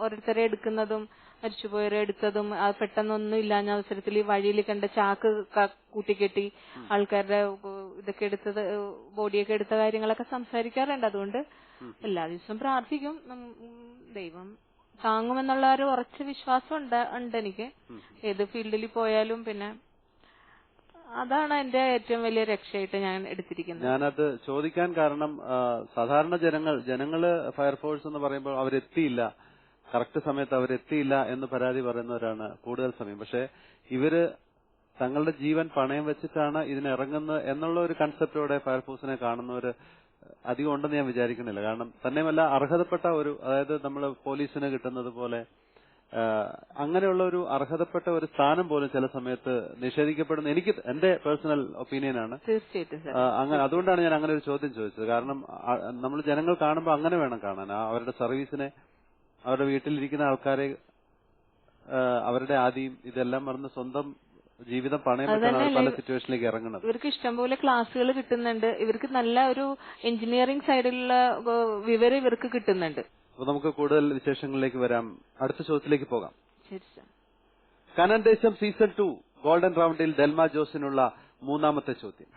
ഓരോരുത്തരെ എടുക്കുന്നതും മരിച്ചുപോയവരെ എടുത്തതും പെട്ടെന്നൊന്നും ഇല്ലാഞ്ഞ അവസരത്തിൽ ഈ വഴിയിൽ കണ്ട ചാക്ക് കൂട്ടിക്കെട്ടി ആൾക്കാരുടെ ഇതൊക്കെ എടുത്തത്, ബോഡിയൊക്കെ എടുത്ത കാര്യങ്ങളൊക്കെ സംസാരിക്കാറുണ്ട്. അതുകൊണ്ട് എല്ലാ ദിവസവും പ്രാർത്ഥിക്കും. ദൈവം താങ്ങുമെന്നുള്ള ഒരു ഉറച്ച വിശ്വാസം ഉണ്ട് എനിക്ക് ഏത് ഫീൽഡിൽ പോയാലും. പിന്നെ അതാണ് എന്റെ ഏറ്റവും വലിയ രക്ഷയായിട്ട് ഞാൻ എടുത്തിരിക്കുന്നത്. ഞാനത് ചോദിക്കാൻ കാരണം സാധാരണ ജനങ്ങള് ഫയർഫോഴ്സ് എന്ന് പറയുമ്പോൾ അവരെത്തിയില്ല, കറക്റ്റ് സമയത്ത് അവരെത്തിയില്ല എന്ന് പരാതി പറയുന്നവരാണ് കൂടുതൽ സമയം. പക്ഷെ ഇവര് തങ്ങളുടെ ജീവൻ പണയം വെച്ചിട്ടാണ് ഇതിനിറങ്ങുന്നത് എന്നുള്ള ഒരു കൺസെപ്റ്റോടെ ഫയർഫോഴ്സിനെ കാണുന്നവര് അധികം ഉണ്ടെന്ന് ഞാൻ വിചാരിക്കുന്നില്ല. കാരണം തന്നെയുമല്ല അർഹതപ്പെട്ട ഒരു, അതായത് നമ്മൾ പോലീസിന് കിട്ടുന്നത് പോലെ അങ്ങനെയുള്ള ഒരു അർഹതപ്പെട്ട ഒരു സ്ഥാനം പോലും ചില സമയത്ത് നിഷേധിക്കപ്പെടുന്ന എനിക്ക് എന്റെ പേഴ്സണൽ ഒപ്പീനിയനാണ്. അങ്ങനെ അതുകൊണ്ടാണ് ഞാൻ അങ്ങനെ ഒരു ചോദ്യം ചോദിച്ചത്. കാരണം നമ്മൾ ജനങ്ങൾ കാണുമ്പോൾ അങ്ങനെ വേണം കാണാൻ. അവരുടെ സർവീസിനെ, അവരുടെ വീട്ടിലിരിക്കുന്ന ആൾക്കാരെ, അവരുടെ ആദിയും ഇതെല്ലാം മറന്ന് സ്വന്തം ജീവിതം പണയം വെച്ചാണ് പല സിറ്റുവേഷനിലേക്ക് ഇറങ്ങുന്നത്. ഇവർക്ക് ഇഷ്ടംപോലെ ക്ലാസ്സുകൾ കിട്ടുന്നുണ്ട്. ഇവർക്ക് നല്ല ഒരു എഞ്ചിനീയറിംഗ് സൈഡിലുള്ള വിവരം ഇവർക്ക് കിട്ടുന്നുണ്ട്. അപ്പൊ നമുക്ക് കൂടുതൽ വിശേഷങ്ങളിലേക്ക് വരാം. അടുത്ത ചോദ്യത്തിലേക്ക് പോകാം. ശരി സർ. കനൻ ദേശം സീസൺ 2 ഗോൾഡൻ റൗണ്ടിൽ ഡെൽമ ജോസിനുള്ള 3ാമത്തെ ചോദ്യം.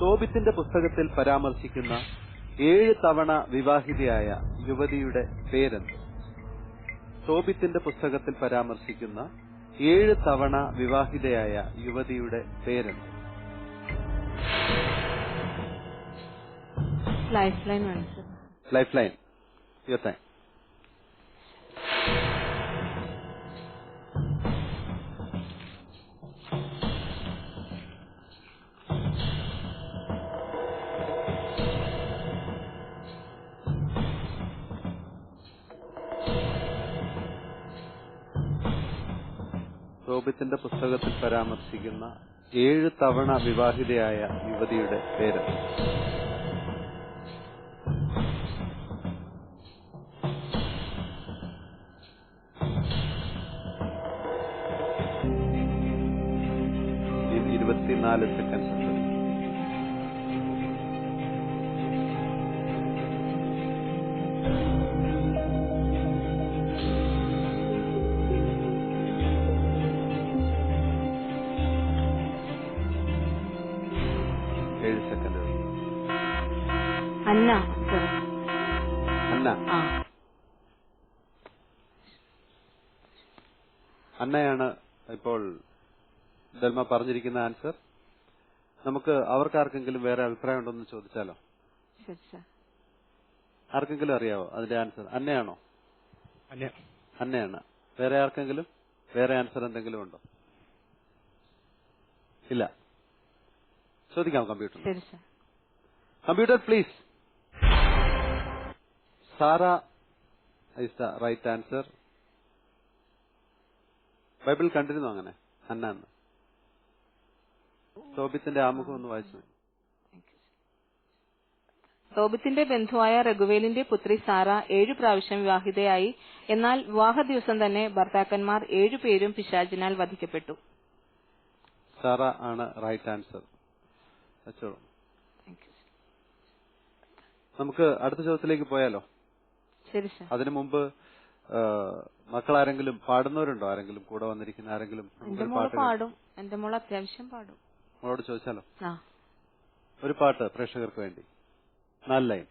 തോബിത്തിന്റെ പുസ്തകത്തിൽ പരാമർശിക്കുന്ന 7 തവണ വിവാഹിതയായ യുവതിയുടെ പേരെന്ത്? തോബിത്തിന്റെ പുസ്തകത്തിൽ പരാമർശിക്കുന്ന 7 തവണ വിവാഹിതയായ യുവതിയുടെ പേരെന്ത്? ലൈഫ് ലൈൻ ആണ് sir. Life line. Your time. തോബിത്തിന്റെ പുസ്തകത്തിൽ പരാമർശിക്കുന്ന 7 തവണ വിവാഹിതയായ യുവതിയുടെ പേര്. ഇത് 24 സെക്കൻഡ്സ് ഉണ്ട്. അന്ന. അന്നയാണ് ഇപ്പോൾ ഡെൽമ പറഞ്ഞിരിക്കുന്ന ആൻസർ. നമുക്ക് അവർക്കാർക്കെങ്കിലും വേറെ അഭിപ്രായം ഉണ്ടോ എന്ന് ചോദിച്ചാലോ? ആർക്കെങ്കിലും അറിയാവോ അതിന്റെ ആൻസർ? അന്നയാണോ? അന്നയാണ്. വേറെ ആർക്കെങ്കിലും വേറെ ആൻസർ എന്തെങ്കിലും ഉണ്ടോ? ഇല്ല. ചോദിക്കാം computer. Computer please. Sara is the right answer. Bible കണ്ടിരുന്നു അങ്ങനെ അന്ന. തോബിത്തിന്റെ ആമുഖം ഒന്ന് വായിച്ചു. തോബിത്തിന്റെ ബന്ധുവായ റഘുവേലിന്റെ പുത്രി സാറ 7 പ്രാവശ്യം വിവാഹിതയായി. എന്നാൽ വിവാഹ ദിവസം തന്നെ ഭർത്താക്കന്മാർ 7 പേരും പിശാചിനാൽ വധിക്കപ്പെട്ടു. സാറ ആണ് റൈറ്റ് ആൻസർ. നമുക്ക് അടുത്ത ചോദ്യത്തിലേക്ക് പോയാലോ? ശരി സർ. അതിനു മുമ്പ് മക്കളാരെങ്കിലും പാടുന്നവരുണ്ടോ? ആരെങ്കിലും കൂടെ വന്നിരിക്കുന്ന ആരെങ്കിലും? എന്റെ മോള് പാടും. എന്റെ മോള് അത്യാവശ്യം പാടും. മോളോട് ചോദിച്ചാലോ? ഒരു പാട്ട് പ്രേക്ഷകർക്ക് വേണ്ടി 4 line.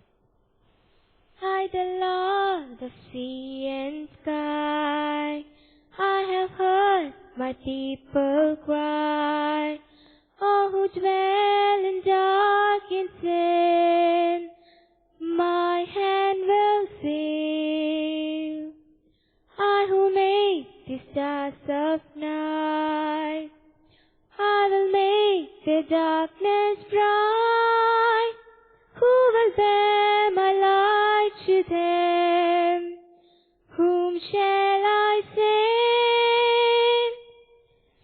I the Lord of sea and sky, I have heard my people cry, all who dwell in dark and sin, my hand will save. I who made the stars of night, I will make the darkness bright. Who will bear my light to them? Whom shall I send?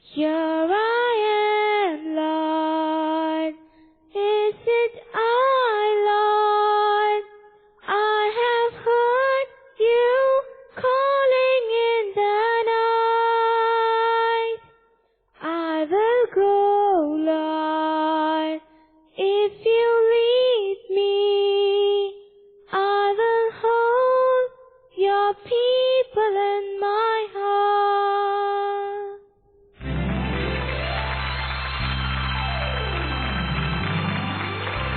Here I am, Lord. Is it I, Lord? I have heard you calling in the night. I will go, Lord, if you lead me. I will hold your people in my heart.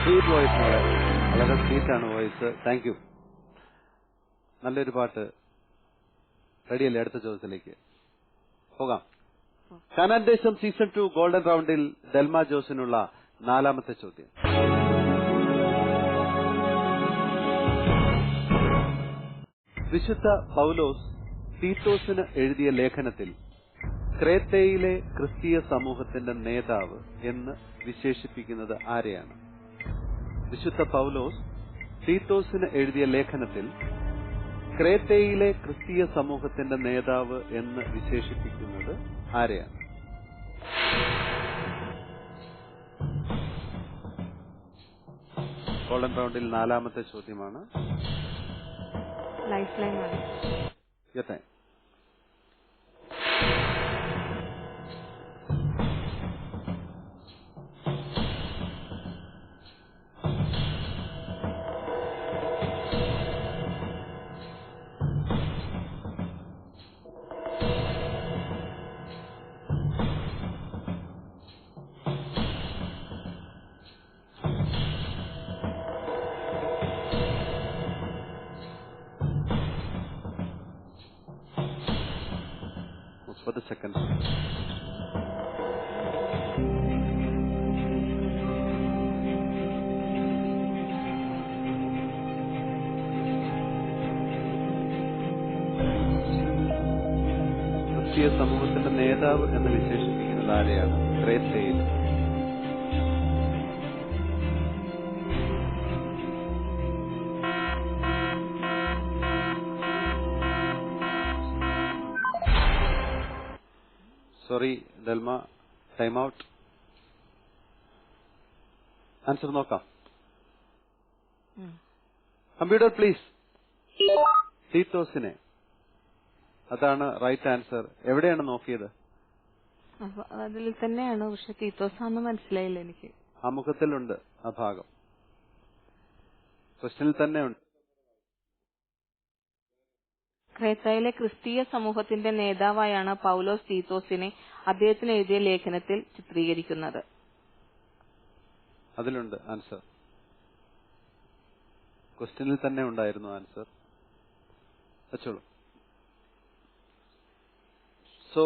Sweet voice മോളെ, വളരെ സ്വീറ്റ് ആണ് വോയിസ്. Thank you. നല്ലൊരു പാട്ട്. റെഡിയല്ലേ? അടുത്ത ചോദ്യത്തിലേക്ക് പോകാം. കാനാൻ ദേശം സീസൺ 2 ഗോൾഡൻ റൗണ്ടിൽ ഡെൽമ ജോസിനുള്ള 4ാമത്തെ ചോദ്യം. വിശുദ്ധ പൗലോസ് തീത്തോസിന് എഴുതിയ ലേഖനത്തിൽ ക്രേത്തയിലെ ക്രിസ്തീയ സമൂഹത്തിന്റെ നേതാവ് എന്ന് വിശേഷിപ്പിക്കുന്നത് ആരെയാണ്? വിശുദ്ധ പൗലോസ് തീത്തോസിന് എഴുതിയ ലേഖനത്തിൽ ക്രേത്തയിലെ ക്രിസ്തീയ സമൂഹത്തിന്റെ നേതാവ് എന്ന് വിശേഷിപ്പിക്കുന്നത് ആരെയാണ്? ഗോൾഡൻ റൗണ്ടിൽ 4ാമത്തെ ചോദ്യമാണ്. ലൈഫ് ലൈൻ ആണ്. seconds. ക്രിസ്തീയ സമൂഹത്തിന്റെ നേതാവ് എന്ന് വിശേഷിപ്പിക്കുന്നത് ആരെയാണ്? ക്രേത്തയിൽ. Sorry Delma, time out. Answer നോക്കാം. Computer please. തീത്തോസിനെ. അതാണ് റൈറ്റ് ആൻസർ. എവിടെയാണ് നോക്കിയത്? അതിൽ തന്നെയാണ്, പക്ഷെ തീത്തോസാന്ന് മനസ്സിലായില്ല എനിക്ക്. ആ മുഖത്തിലുണ്ട് ആ ഭാഗം, ക്വസ്റ്റ്യനിൽ തന്നെ ഉണ്ട്. ക്രേത്തയിലെ ക്രിസ്തീയ സമൂഹത്തിന്റെ നേതാവായാണ് പൗലോസ് തീത്തോസിനെ അദ്ദേഹത്തിന് എഴുതിയ ലേഖനത്തിൽ ചിത്രീകരിക്കുന്നത്. അതിലുണ്ട് ആൻസർ, ക്വസ്റ്റ്യനിൽ തന്നെ ഉണ്ടായിരുന്നു ആൻസർ. വെച്ചോളൂ. സോ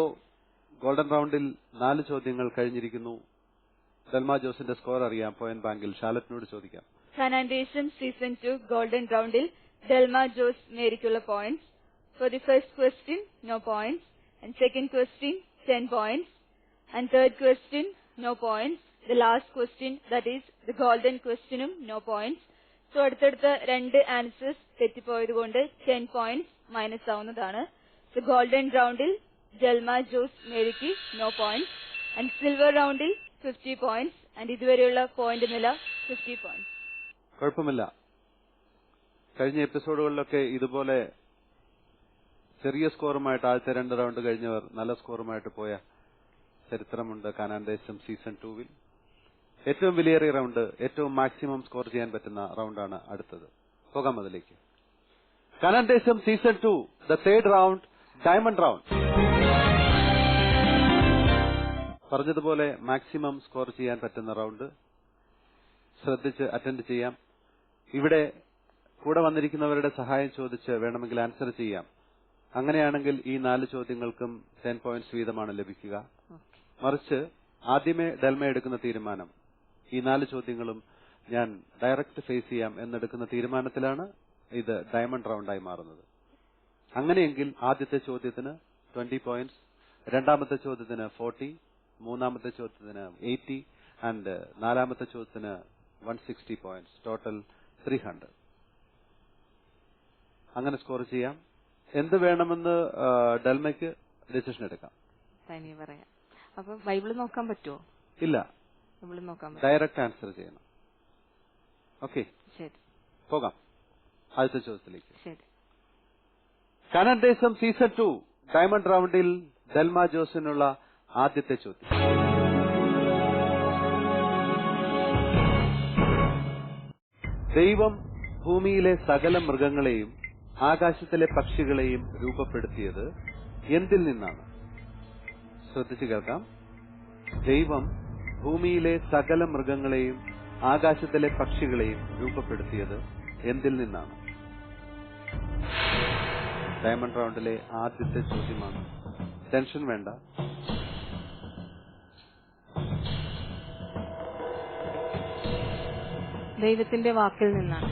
ഗോൾഡൻ റൗണ്ടിൽ 4 ചോദ്യങ്ങൾ കഴിഞ്ഞിരിക്കുന്നു. ഡെൽമ ജോസിന്റെ സ്കോർ അറിയാം പോയിന്റ് ബാങ്കിൽ. ഷാലറ്റിനോട് ചോദിക്കാം. കാനാൻഡേഷൻ സീസൺ 2 ഗോൾഡൻ റൗണ്ടിൽ ഡെൽമ ജോസ് നേരിട്ടുള്ള points. For the first question, no points. And second question, 10 points. And third question, no points. The last question, that is the golden question, no points. So അടുത്തടുത്ത 2 ആൻസേഴ്സ് തെറ്റിപ്പോയതുകൊണ്ട് 10 points മൈനസ് ആവുന്നതാണ്. So golden റൗണ്ടിൽ ഡെൽമ ജോസ് നേരിട്ട് no points. And silver റൗണ്ടിൽ 50 points. And ഇതുവരെയുള്ള പോയിന്റ് നില 50 points. കുഴപ്പമില്ല. കഴിഞ്ഞ എപ്പിസോഡുകളിലൊക്കെ ഇതുപോലെ ചെറിയ സ്കോറുമായിട്ട് ആദ്യത്തെ 2 റൗണ്ട് കഴിഞ്ഞവർ നല്ല സ്കോറുമായിട്ട് പോയ ചരിത്രമുണ്ട് കാനാൻ ദേശം സീസൺ 2-വിൽ. ഏറ്റവും വിലയേറിയ റൗണ്ട്, ഏറ്റവും മാക്സിമം സ്കോർ ചെയ്യാൻ പറ്റുന്ന റൗണ്ടാണ് അടുത്തത്. പോകാം അതിലേക്ക്. Canaan Desam season 2, the 3rd round, diamond round. പറഞ്ഞതുപോലെ മാക്സിമം സ്കോർ ചെയ്യാൻ പറ്റുന്ന റൗണ്ട്. ശ്രദ്ധിച്ച് അറ്റൻഡ് ചെയ്യാം. ഇവിടെ കൂടെ വന്നിരിക്കുന്നവരുടെ സഹായം ചോദിച്ച് വേണമെങ്കിൽ ആൻസർ ചെയ്യാം. അങ്ങനെയാണെങ്കിൽ ഈ 4 ചോദ്യങ്ങൾക്കും 10 പോയിന്റ്സ് വീതമാണ് ലഭിക്കുക. മറിച്ച് ആദ്യമേ ഡെൽമ എടുക്കുന്ന തീരുമാനം, ഈ 4 ചോദ്യങ്ങളും ഞാൻ ഡയറക്റ്റ് ഫേസ് ചെയ്യാം എന്നെടുക്കുന്ന തീരുമാനത്തിലാണ് ഇത് ഡയമണ്ട് റൗണ്ടായി മാറുന്നത്. അങ്ങനെയെങ്കിൽ ആദ്യത്തെ ചോദ്യത്തിന് 20 പോയിന്റ്സ്, രണ്ടാമത്തെ ചോദ്യത്തിന് 40, മൂന്നാമത്തെ ചോദ്യത്തിന് 80 ആൻഡ് നാലാമത്തെ ചോദ്യത്തിന് 160 പോയിന്റ്സ്. ടോട്ടൽ 300. അങ്ങനെ സ്കോർ ചെയ്യാം. എന്ത് വേണമെന്ന് ഡെൽമയ്ക്ക് ഡിസിഷൻ എടുക്കാം. തനിയെ പറയാം. അപ്പൊ ബൈബിള് നോക്കാൻ പറ്റുമോ? ഇല്ല, ബൈബിള് നോക്കാൻ ഡയറക്റ്റ് ആൻസർ ചെയ്യണം. ഓക്കെ, ശരി. പോകാം ആദ്യത്തെ ചോദ്യത്തിലേക്ക്. ശരി. കാനാൻ ദേശം സീസൺ 2 ഡയമണ്ട് റൗണ്ടിൽ ഡെൽമ ജോസിനുള്ള ആദ്യത്തെ ചോദ്യം. ദൈവം ഭൂമിയിലെ സകല മൃഗങ്ങളെയും ആകാശത്തിലെ പക്ഷികളെയും രൂപപ്പെടുത്തിയത് എന്തിൽ നിന്നാണ്? ശ്രദ്ധിച്ചു കേൾക്കാം. ദൈവം ഭൂമിയിലെ സകല മൃഗങ്ങളെയും ആകാശത്തിലെ പക്ഷികളെയും രൂപപ്പെടുത്തിയത് എന്തിൽ നിന്നാണ്? ഡയമണ്ട് റൗണ്ടിലെ ആദ്യത്തെ ചോദ്യമാണ്. ടെൻഷൻ വേണ്ട. ദൈവത്തിന്റെ വാക്കിൽ നിന്നാണ്.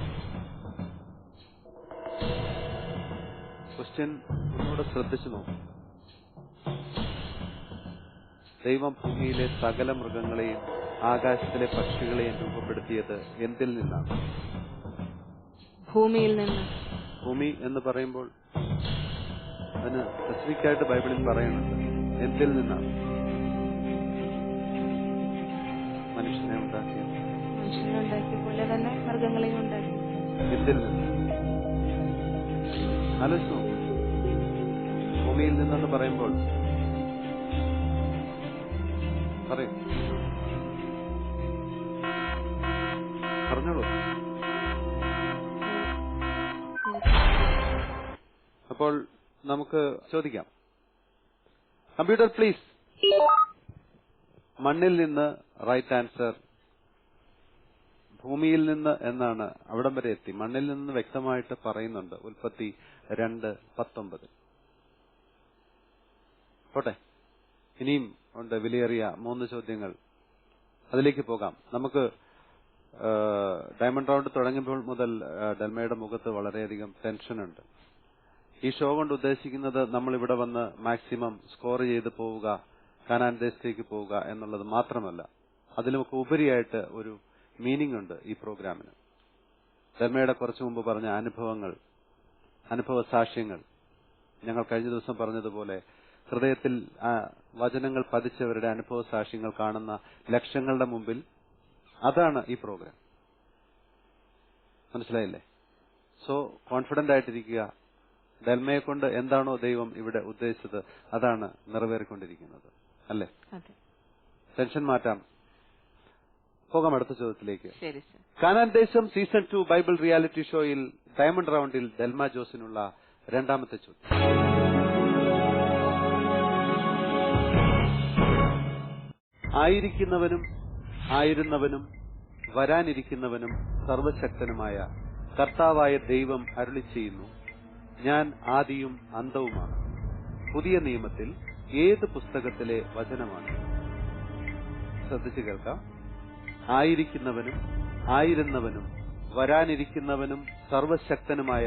ക്വസ്റ്റ്യൻ ഒന്നുകൂടെ ശ്രദ്ധിച്ചു നോക്കും. ദൈവം ഭൂമിയിലെ സകല മൃഗങ്ങളെയും ആകാശത്തിലെ പക്ഷികളെയും രൂപപ്പെടുത്തിയത് എന്തിൽ നിന്നാണ്? ഭൂമിയിൽ നിന്ന്. ഭൂമി എന്ന് പറയുമ്പോൾ അതിന് സ്പെസിഫിക് ആയിട്ട് ബൈബിളിൽ പറയുന്നുണ്ട്. എന്തിൽ നിന്നാണ്? മനുഷ്യനെ ഉണ്ടാക്കിയത്. മനുഷ്യനെ ഉണ്ടാക്കിയ പോലെ തന്നെ മൃഗങ്ങളെയും ഉണ്ടാക്കി. എന്തിൽ നിന്ന്? ആലോചിച്ചു നോക്കൂ. ഭൂമിയിൽ നിന്നെന്ന് പറയുമ്പോൾ പറയൂ, പറഞ്ഞോളൂ. അപ്പോൾ നമുക്ക് ചോദിക്കാം. Computer please. മണ്ണിൽ നിന്ന് റൈറ്റ് ആൻസർ. ഭൂമിയിൽ നിന്ന് എന്നാണ് അവിടം വരെ എത്തി. മണ്ണിൽ നിന്ന് വ്യക്തമായിട്ട് പറയുന്നുണ്ട്. ഉൽപ്പത്തി 2:19. പോട്ടെ, ഇനിയും ഉണ്ട് വിലയേറിയ 3 ചോദ്യങ്ങൾ. അതിലേക്ക് പോകാം. നമുക്ക് ഡയമണ്ട് റൗണ്ട് തുടങ്ങുമ്പോൾ മുതൽ ഡെൽമയുടെ മുഖത്ത് വളരെയധികം ടെൻഷനുണ്ട്. ഈ ഷോ കൊണ്ട് ഉദ്ദേശിക്കുന്നത് നമ്മൾ ഇവിടെ വന്ന് മാക്സിമം സ്കോർ ചെയ്ത് പോവുക, കാനാൻ ദേശത്തേക്ക് പോവുക എന്നുള്ളത് മാത്രമല്ല. അതിലുമൊക്കെ ഉപരിയായിട്ട് ഒരു മീനിംഗ് ഉണ്ട് ഈ പ്രോഗ്രാമിന്. ഡെൽമയുടെ കുറച്ചു മുമ്പ് പറഞ്ഞ അനുഭവങ്ങൾ, അനുഭവ സാക്ഷ്യങ്ങൾ, ഞങ്ങൾ കഴിഞ്ഞ ദിവസം പറഞ്ഞതുപോലെ ഹൃദയത്തിൽ വചനങ്ങൾ പതിച്ചവരുടെ അനുഭവ സാക്ഷ്യങ്ങൾ കാണുന്ന ലക്ഷങ്ങളുടെ മുമ്പിൽ അതാണ് ഈ പ്രോഗ്രാം. മനസ്സിലായില്ലേ? സോ കോൺഫിഡന്റ് ആയിട്ടിരിക്കുക. ഡെൽമയെ കൊണ്ട് എന്താണോ ദൈവം ഇവിടെ ഉദ്ദേശിച്ചത് അതാണ് നിറവേറിക്കൊണ്ടിരിക്കുന്നത്. അല്ലേ? ടെൻഷൻ മാറ്റാം. പോകാം അടുത്ത ചോദ്യത്തിലേക്ക്. Canaan Desam season 2 Bible reality ഷോയിൽ ഡയമണ്ട് റൗണ്ടിൽ ഡെൽമ ജോസിനുള്ള രണ്ടാമത്തെ ചോദ്യം. ആയിരിക്കുന്നവനും ആയിരുന്നവനും വരാനിരിക്കുന്നവനും സർവശക്തനുമായ കർത്താവായ ദൈവം അരുളിച്ചെയ്യുന്നു, ഞാൻ ആദിയും അന്തവുമാണ്. പുതിയ നിയമത്തിൽ ഏത് പുസ്തകത്തിലെ വചനമാണ്? ശ്രദ്ധിച്ചു കേൾക്കാം. ആയിരിക്കുന്നവനും ആയിരുന്നവനും വരാനിരിക്കുന്നവനും സർവശക്തനുമായ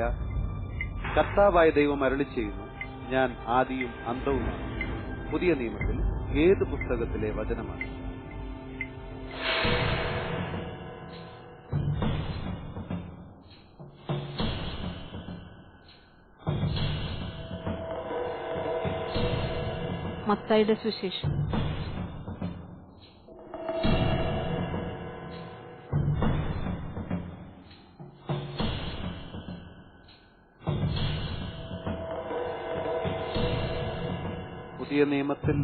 കർത്താവായ ദൈവം അരുളിച്ചെയ്യുന്നു, ഞാൻ ആദിയും അന്തവുമാണ്. പുതിയ നിയമത്തിൽ ഏത് പുസ്തകത്തിലെ വചനമാണ്? മത്തായിയുടെ സുവിശേഷം. പുതിയ നിയമത്തിൽ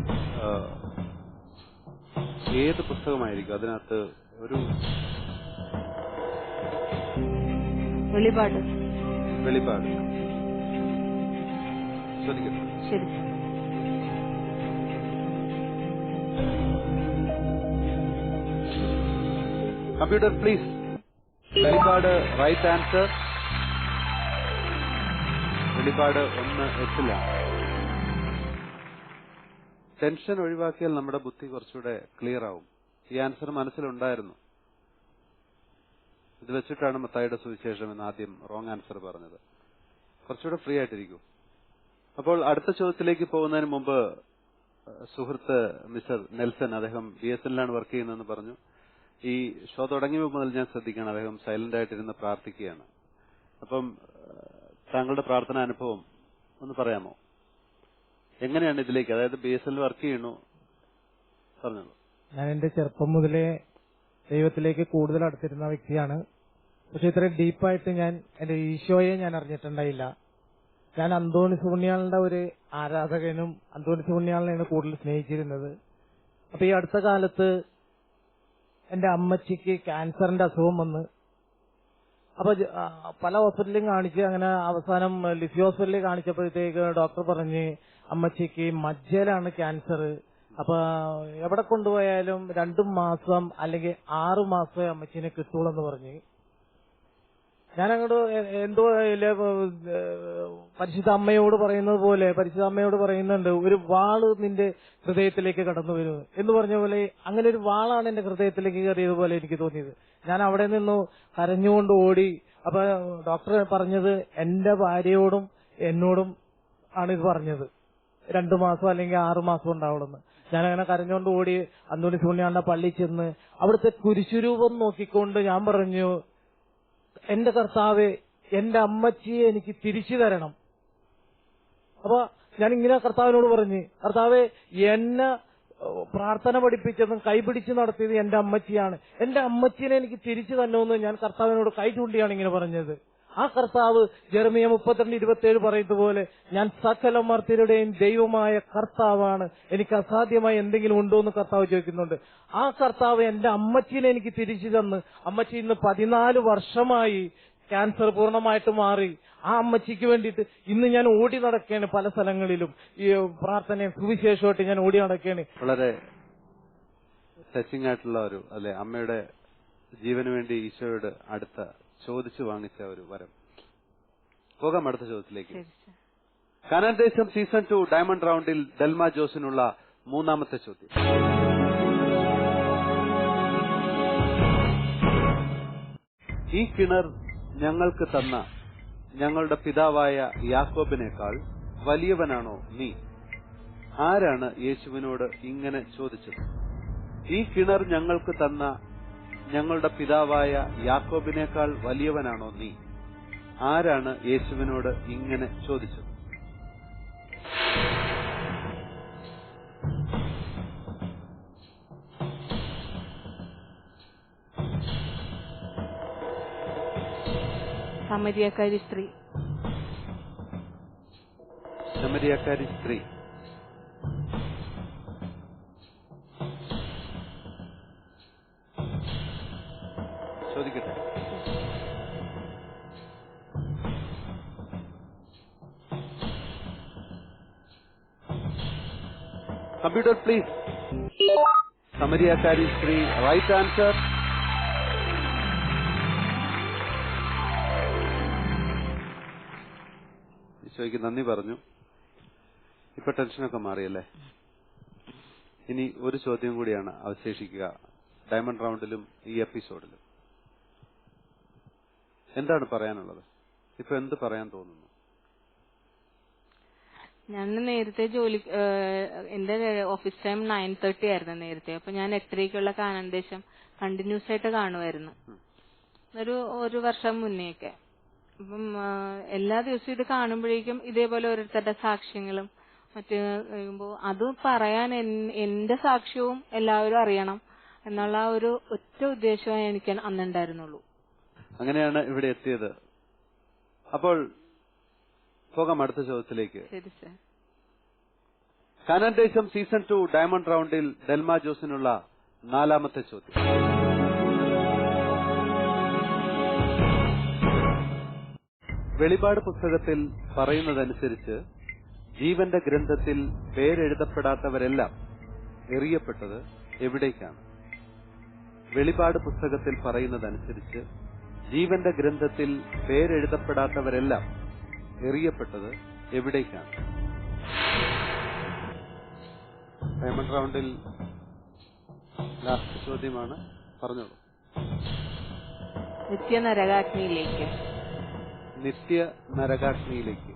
ഏത് പുസ്തകമായിരിക്കും അതിനകത്ത് ഒരു വെളിപാട്? വെളിപാട്. ചോദിക്കട്ടെ. ശരി. Computer please. വെളിപാട് റൈറ്റ് ആൻസർ. വെളിപാട് 1:8. ടെൻഷൻ ഒഴിവാക്കിയാൽ നമ്മുടെ ബുദ്ധി കുറച്ചുകൂടെ ക്ലിയർ ആവും. ഈ ആൻസർ മനസ്സിലുണ്ടായിരുന്നു. ഇത് വെച്ചിട്ടാണ് മത്തായിയുടെ സുവിശേഷം എന്ന് ആദ്യം റോങ് ആൻസർ പറഞ്ഞത്. കുറച്ചുകൂടെ ഫ്രീ ആയിട്ടിരിക്കും. അപ്പോൾ അടുത്ത ചോദ്യത്തിലേക്ക് പോകുന്നതിന് മുമ്പ് സുഹൃത്ത് മിസ്റ്റർ നെൽസൺ, അദ്ദേഹം BSNലാണ് വർക്ക് ചെയ്യുന്നതെന്ന് പറഞ്ഞു. ഈ ഷോ തുടങ്ങിയ മുതൽ ഞാൻ ശ്രദ്ധിക്കണം, അദ്ദേഹം സൈലന്റ് ആയിട്ടിരുന്ന് പ്രാർത്ഥിക്കുകയാണ്. അപ്പം താങ്കളുടെ പ്രാർത്ഥനാ അനുഭവം ഒന്ന് പറയാമോ? എങ്ങനെയാണ് ഇതിലേക്ക്, അതായത് BSNൽ വർക്ക് ചെയ്യണു പറഞ്ഞോളൂ. ഞാൻ എന്റെ ചെറുപ്പം മുതലേ ദൈവത്തിലേക്ക് കൂടുതൽ അടുത്തിരുന്ന വ്യക്തിയാണ്. പക്ഷെ ഇത്രയും ഡീപ്പായിട്ട് ഞാൻ എന്റെ ഈശോയെ ഞാൻ അറിഞ്ഞിട്ടുണ്ടായില്ല. ഞാൻ അന്തോണിസ് പുണ്യാളന്റെ ഒരു ആരാധകനും അന്തോണിസ് പുണ്യാളനെയാണ് കൂടുതൽ സ്നേഹിച്ചിരുന്നത്. അപ്പൊ ഈ അടുത്ത കാലത്ത് എന്റെ അമ്മച്ചിക്ക് ക്യാൻസറിന്റെ അസുഖം വന്ന്, അപ്പൊ പല ഹോസ്പിറ്റലിലും കാണിച്ച്, അങ്ങനെ അവസാനം ലിഫി ഹോസ്പിറ്റലിൽ കാണിച്ചപ്പോഴത്തേക്ക് ഡോക്ടർ പറഞ്ഞ് അമ്മച്ചിക്ക് മജ്ജയിലാണ് ക്യാൻസർ. അപ്പൊ എവിടെ കൊണ്ടുപോയാലും 2 മാസം അല്ലെങ്കിൽ 6 മാസമേ അമ്മച്ചിനെ കിട്ടുള്ളൂ എന്ന് പറഞ്ഞ് ഞാനങ്ങോട്ട് എന്തോ പരിശുദ്ധ അമ്മയോട് പറയുന്നത് പോലെ പരിശുദ്ധ അമ്മയോട് പറയുന്നുണ്ട്, ഒരു വാള് നിന്റെ ഹൃദയത്തിലേക്ക് കടന്നു വരും എന്ന് പറഞ്ഞ പോലെ അങ്ങനെ ഒരു വാളാണ് എന്റെ ഹൃദയത്തിലേക്ക് കയറിയതുപോലെ എനിക്ക് തോന്നിയത്. ഞാൻ അവിടെ നിന്നു കരഞ്ഞുകൊണ്ട് ഓടി. അപ്പൊ ഡോക്ടർ പറഞ്ഞത് എന്റെ ഭാര്യയോടും എന്നോടും ആണ് ഇത് പറഞ്ഞത്, 2 മാസം അല്ലെങ്കിൽ 6 മാസം ഉണ്ടാവുള്ളൂ. ഞാനങ്ങനെ കരഞ്ഞുകൊണ്ട് ഓടി അന്തോണിസ് പുണ്യാളന്റെ പള്ളിയിൽ ചെന്ന് അവിടുത്തെ കുരിശുരൂപം നോക്കിക്കൊണ്ട് ഞാൻ പറഞ്ഞു, എന്റെ കർത്താവെ, എന്റെ അമ്മച്ചിയെ എനിക്ക് തിരിച്ചു തരണം. അപ്പൊ ഞാൻ ഇങ്ങനെ കർത്താവിനോട് പറഞ്ഞ്, കർത്താവെ, എന്നെ പ്രാർത്ഥന പഠിപ്പിച്ചതും കൈപിടിച്ച് നടത്തിയത് എന്റെ അമ്മച്ചിയാണ്, എന്റെ അമ്മച്ചിനെ എനിക്ക് തിരിച്ചു തന്നെന്ന് ഞാൻ കർത്താവിനോട് കൈ ചൂണ്ടിയാണ് ഇങ്ങനെ പറഞ്ഞത്. ആ കർത്താവ് ജെറമിയ 32:27 പറയുന്നത് പോലെ, ഞാൻ സകല മർത്യരുടെയും ദൈവമായ കർത്താവാണ്, എനിക്ക് അസാധ്യമായി എന്തെങ്കിലും ഉണ്ടോ എന്ന് കർത്താവ് ചോദിക്കുന്നുണ്ട്. ആ കർത്താവ് എന്റെ അമ്മച്ചിനെ എനിക്ക് തിരിച്ചു തന്ന്, അമ്മച്ചി ഇന്ന് 14 വർഷമായി ക്യാൻസർ പൂർണ്ണമായിട്ട് മാറി. ആ അമ്മച്ചിക്ക് വേണ്ടിയിട്ട് ഇന്ന് ഞാൻ ഓടി നടക്കുകയാണ്, പല സ്ഥലങ്ങളിലും ഈ പ്രാർത്ഥനയും സുവിശേഷമായിട്ട് ഞാൻ ഓടി നടക്കുകയാണ്. വളരെ ടച്ചിങ് ആയിട്ടുള്ള ഒരു അല്ലെ, അമ്മയുടെ ജീവന് വേണ്ടി ഈശോയോട് അടുത്ത ചോദിച്ചു വാങ്ങിച്ച ഒരു വരം. പോകാം അടുത്ത ചോദ്യത്തിലേക്ക്. കാനാൻ ദേശം സീസൺ 2 ഡയമണ്ട് റൗണ്ടിൽ ഡെൽമ ജോസിനുള്ള 3ാമത്തെ ചോദ്യം. ഈ കിണർ ഞങ്ങൾക്ക് തന്ന ഞങ്ങളുടെ പിതാവായ യാക്കോബിനേക്കാൾ വലിയവനാണോ നീ? ആരാണ് യേശുവിനോട് ഇങ്ങനെ ചോദിച്ചത്? ഈ കിണർ ഞങ്ങൾക്ക് തന്ന ഞങ്ങളുടെ പിതാവായ യാക്കോബിനേക്കാൾ വലിയവനാണോ നീ? ആരാണ് യേശുവിനോട് ഇങ്ങനെ ചോദിച്ചത്? സമരിയക്കാരി സ്ത്രീ. സമരിയക്കാരി സ്ത്രീ. ചോദിക്കട്ടെ. Computer please. സമരിയക്കാരി സ്ത്രീ റൈറ്റ് ആൻസർ. ഈശോയ്ക്ക് നന്ദി പറഞ്ഞു. ഇപ്പൊ ടെൻഷനൊക്കെ മാറിയല്ലേ? ഇനി ഒരു ചോദ്യം കൂടിയാണ് അവശേഷിക്കുക ഡയമണ്ട് റൗണ്ടിലും ഈ എപ്പിസോഡിലും. എന്താണ് പറയാനുള്ളത്? ഇപ്പൊ എന്ത് പറയാൻ തോന്നുന്നു? ഞാൻ നേരത്തെ എന്റെ ഓഫീസ് ടൈം 9:30 ആയിരുന്നു നേരത്തെ. അപ്പൊ ഞാൻ 8:30 കാനാൻ ദേശം കണ്ടിന്യൂസ് ആയിട്ട് കാണുമായിരുന്നു, ഒരു വർഷം മുന്നേയൊക്കെ. അപ്പം എല്ലാ ദിവസവും ഇത് കാണുമ്പോഴേക്കും ഇതേപോലെ ഓരോരുത്തരുടെ സാക്ഷ്യങ്ങളും മറ്റ് കഴിയുമ്പോൾ അത് പറയാൻ എന്റെ സാക്ഷ്യവും എല്ലാവരും അറിയണം എന്നുള്ള ഒരു ഒറ്റ ഉദ്ദേശമേ എനിക്ക് അന്നുണ്ടായിരുന്നുള്ളൂ. അങ്ങനെയാണ് ഇവിടെ എത്തിയത്. അപ്പോൾ പോകാം അടുത്ത ചോദ്യത്തിലേക്ക്. ശരി sir. Kanaan Desam season 2 diamond റൗണ്ടിൽ ഡെൽമ ജോസിനുള്ള 4ാമത്തെ ചോദ്യം. വെളിപാട് പുസ്തകത്തിൽ പറയുന്നതനുസരിച്ച് ജീവന്റെ ഗ്രന്ഥത്തിൽ പേരെഴുതപ്പെടാത്തവരെല്ലാം എറിയപ്പെട്ടത് എവിടേക്കാണ്? വെളിപാട് പുസ്തകത്തിൽ പറയുന്നതനുസരിച്ച് ജീവന്റെ ഗ്രന്ഥത്തിൽ പേരെഴുതപ്പെടാത്തവരെല്ലാം എറിയപ്പെട്ടത് എവിടേക്കാണ്? ഡയമണ്ട് റൗണ്ടിൽ ലാസ്റ്റ് ചോദ്യമാണ്, പറഞ്ഞോളൂ. നിത്യനരകാഗ്നിയിലേക്ക്. നിത്യ നരകാഗ്നിയിലേക്ക്.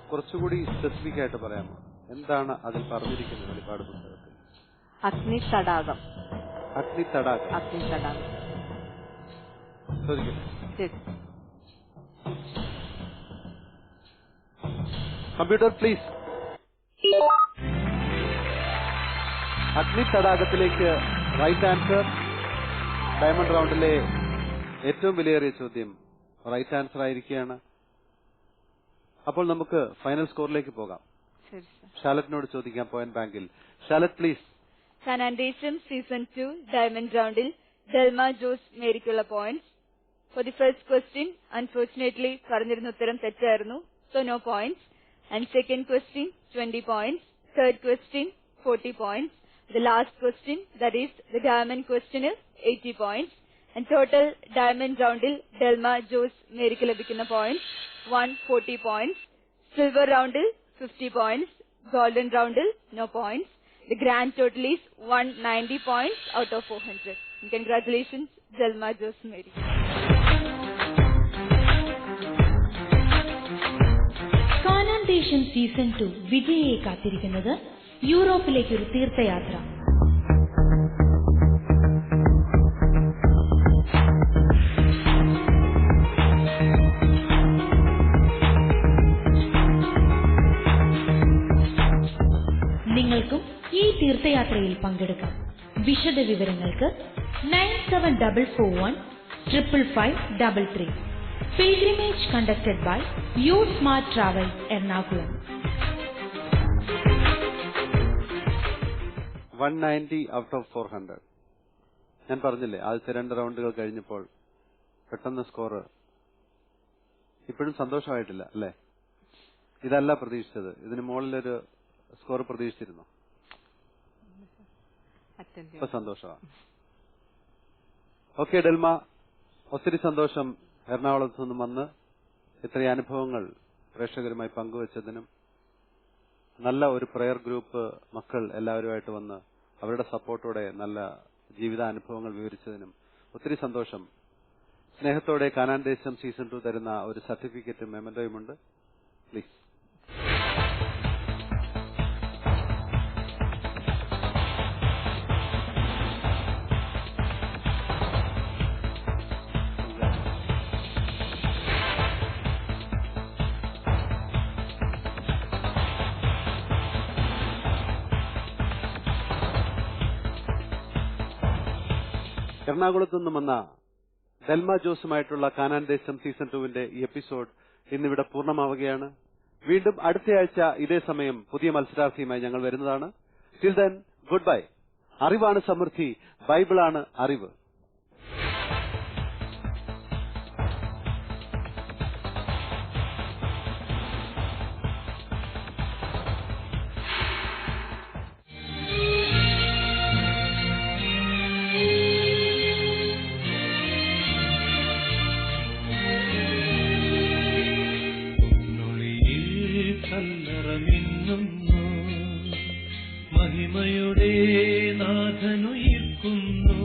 കുറച്ചുകൂടി സ്പെസിഫിക് ആയിട്ട് പറയാമോ? എന്താണ് അതിൽ പറഞ്ഞിരിക്കുന്നത് വെളിപാട് പുസ്തകത്തിൽ? അഗ്നി തടാകം. അഗ്നി തടാകം. അഗ്നി തടാകം. ചോദിക്കട്ടെ. Computer please. അഗ്നി തടാകത്തിലേക്ക് റൈറ്റ് ആൻസർ. ഡയമണ്ട് റൗണ്ടിലെ ഏറ്റവും വിലയേറിയ ചോദ്യം റൈറ്റ് ആൻസർ ആയിരിക്കുകയാണ്. അപ്പോൾ നമുക്ക് ഫൈനൽ സ്കോറിലേക്ക് പോകാം. ഷാലറ്റിനോട് ചോദിക്കാം പോയിന്റ് ബാങ്കിൽ. ഷാലറ്റ് please. Canaan Desam season 2 diamond റൗണ്ടിൽ ഡെൽമ ജോസ് മേരിക്കുള്ള points. For the first question unfortunately പറഞ്ഞിരുന്ന ഉത്തരം തെറ്റായിരുന്നു, so no points. And second question 20 points. Third question 40 points. The last question, that is the diamond question, is 80 points. And total diamond roundil Delma Jose Merikku labikkunna points 140 points. Silver roundil 50 points. Golden roundil no points. The grand total is 190 points out of 400. And congratulations, Delma Jose Merikku. Canaan Desam season 2 വിജയിയെ കാത്തിരിക്കുന്നത് യൂറോപ്പിലേക്കൊരു തീർത്ഥയാത്ര. നിങ്ങൾക്കും ഈ തീർത്ഥയാത്രയിൽ പങ്കെടുക്കാം. വിശദ വിവരങ്ങൾക്ക് 9744155533. Pilgrimage conducted by You Smart Travel Ernakulam. 190 out of 400. ഞാൻ പറഞ്ഞില്ലേ ആദ്യത്തെ 2 റൗണ്ടുകൾ കഴിഞ്ഞപ്പോൾ പെട്ടെന്ന് സ്കോർ. ഇപ്പോഴും സന്തോഷമായിട്ടില്ല അല്ലേ? ഇതല്ല പ്രതീക്ഷിച്ചത്. ഇതിന് മുകളിലൊരു സ്കോർ പ്രതീക്ഷിച്ചിരുന്നു. ഇപ്പൊ സന്തോഷമാണ്. ഓക്കെ ഡെൽമ, ഒത്തിരി സന്തോഷം എറണാകുളത്ത് നിന്നും വന്ന് ഇത്രയും അനുഭവങ്ങൾ പ്രേക്ഷകരുമായി പങ്കുവച്ചതിനും നല്ല ഒരു പ്രയർ ഗ്രൂപ്പ് മക്കൾ എല്ലാവരുമായിട്ട് വന്ന് അവരുടെ സപ്പോർട്ടോടെ നല്ല ജീവിതാനുഭവങ്ങൾ വിവരിച്ചതിനും ഒത്തിരി സന്തോഷം. സ്നേഹത്തോടെ കാനാൻ ദേശം സീസൺ 2 തരുന്ന ഒരു സർട്ടിഫിക്കറ്റും മെമന്റോയുമുണ്ട്. പ്ലീസ്. എറണാകുളത്തു നിന്നും വന്ന ഡെൽമ ജോസുമായിട്ടുള്ള കാനാൻ ദേശം സീസൺ 2 ഈ എപ്പിസോഡ് ഇന്നിവിടെ പൂർണ്ണമാവുകയാണ്. വീണ്ടും അടുത്തയാഴ്ച ഇതേ സമയം പുതിയ മത്സരാർത്ഥിയുമായി ഞങ്ങൾ വരുന്നതാണ്. Till then good bye. അറിവാണ് സമൃദ്ധി, ബൈബിളാണ് അറിവ്. മഹിമയുടെ നാഥനുയിർക്കുന്നു,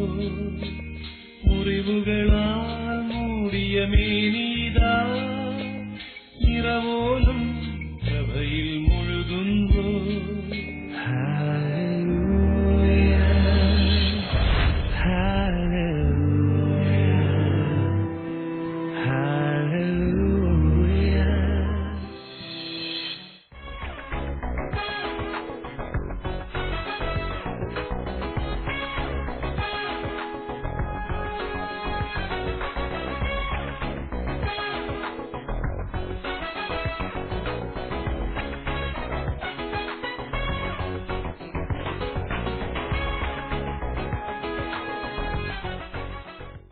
മുറിവുകളാൽ മൂടിയ മേനീതാ നിറവോ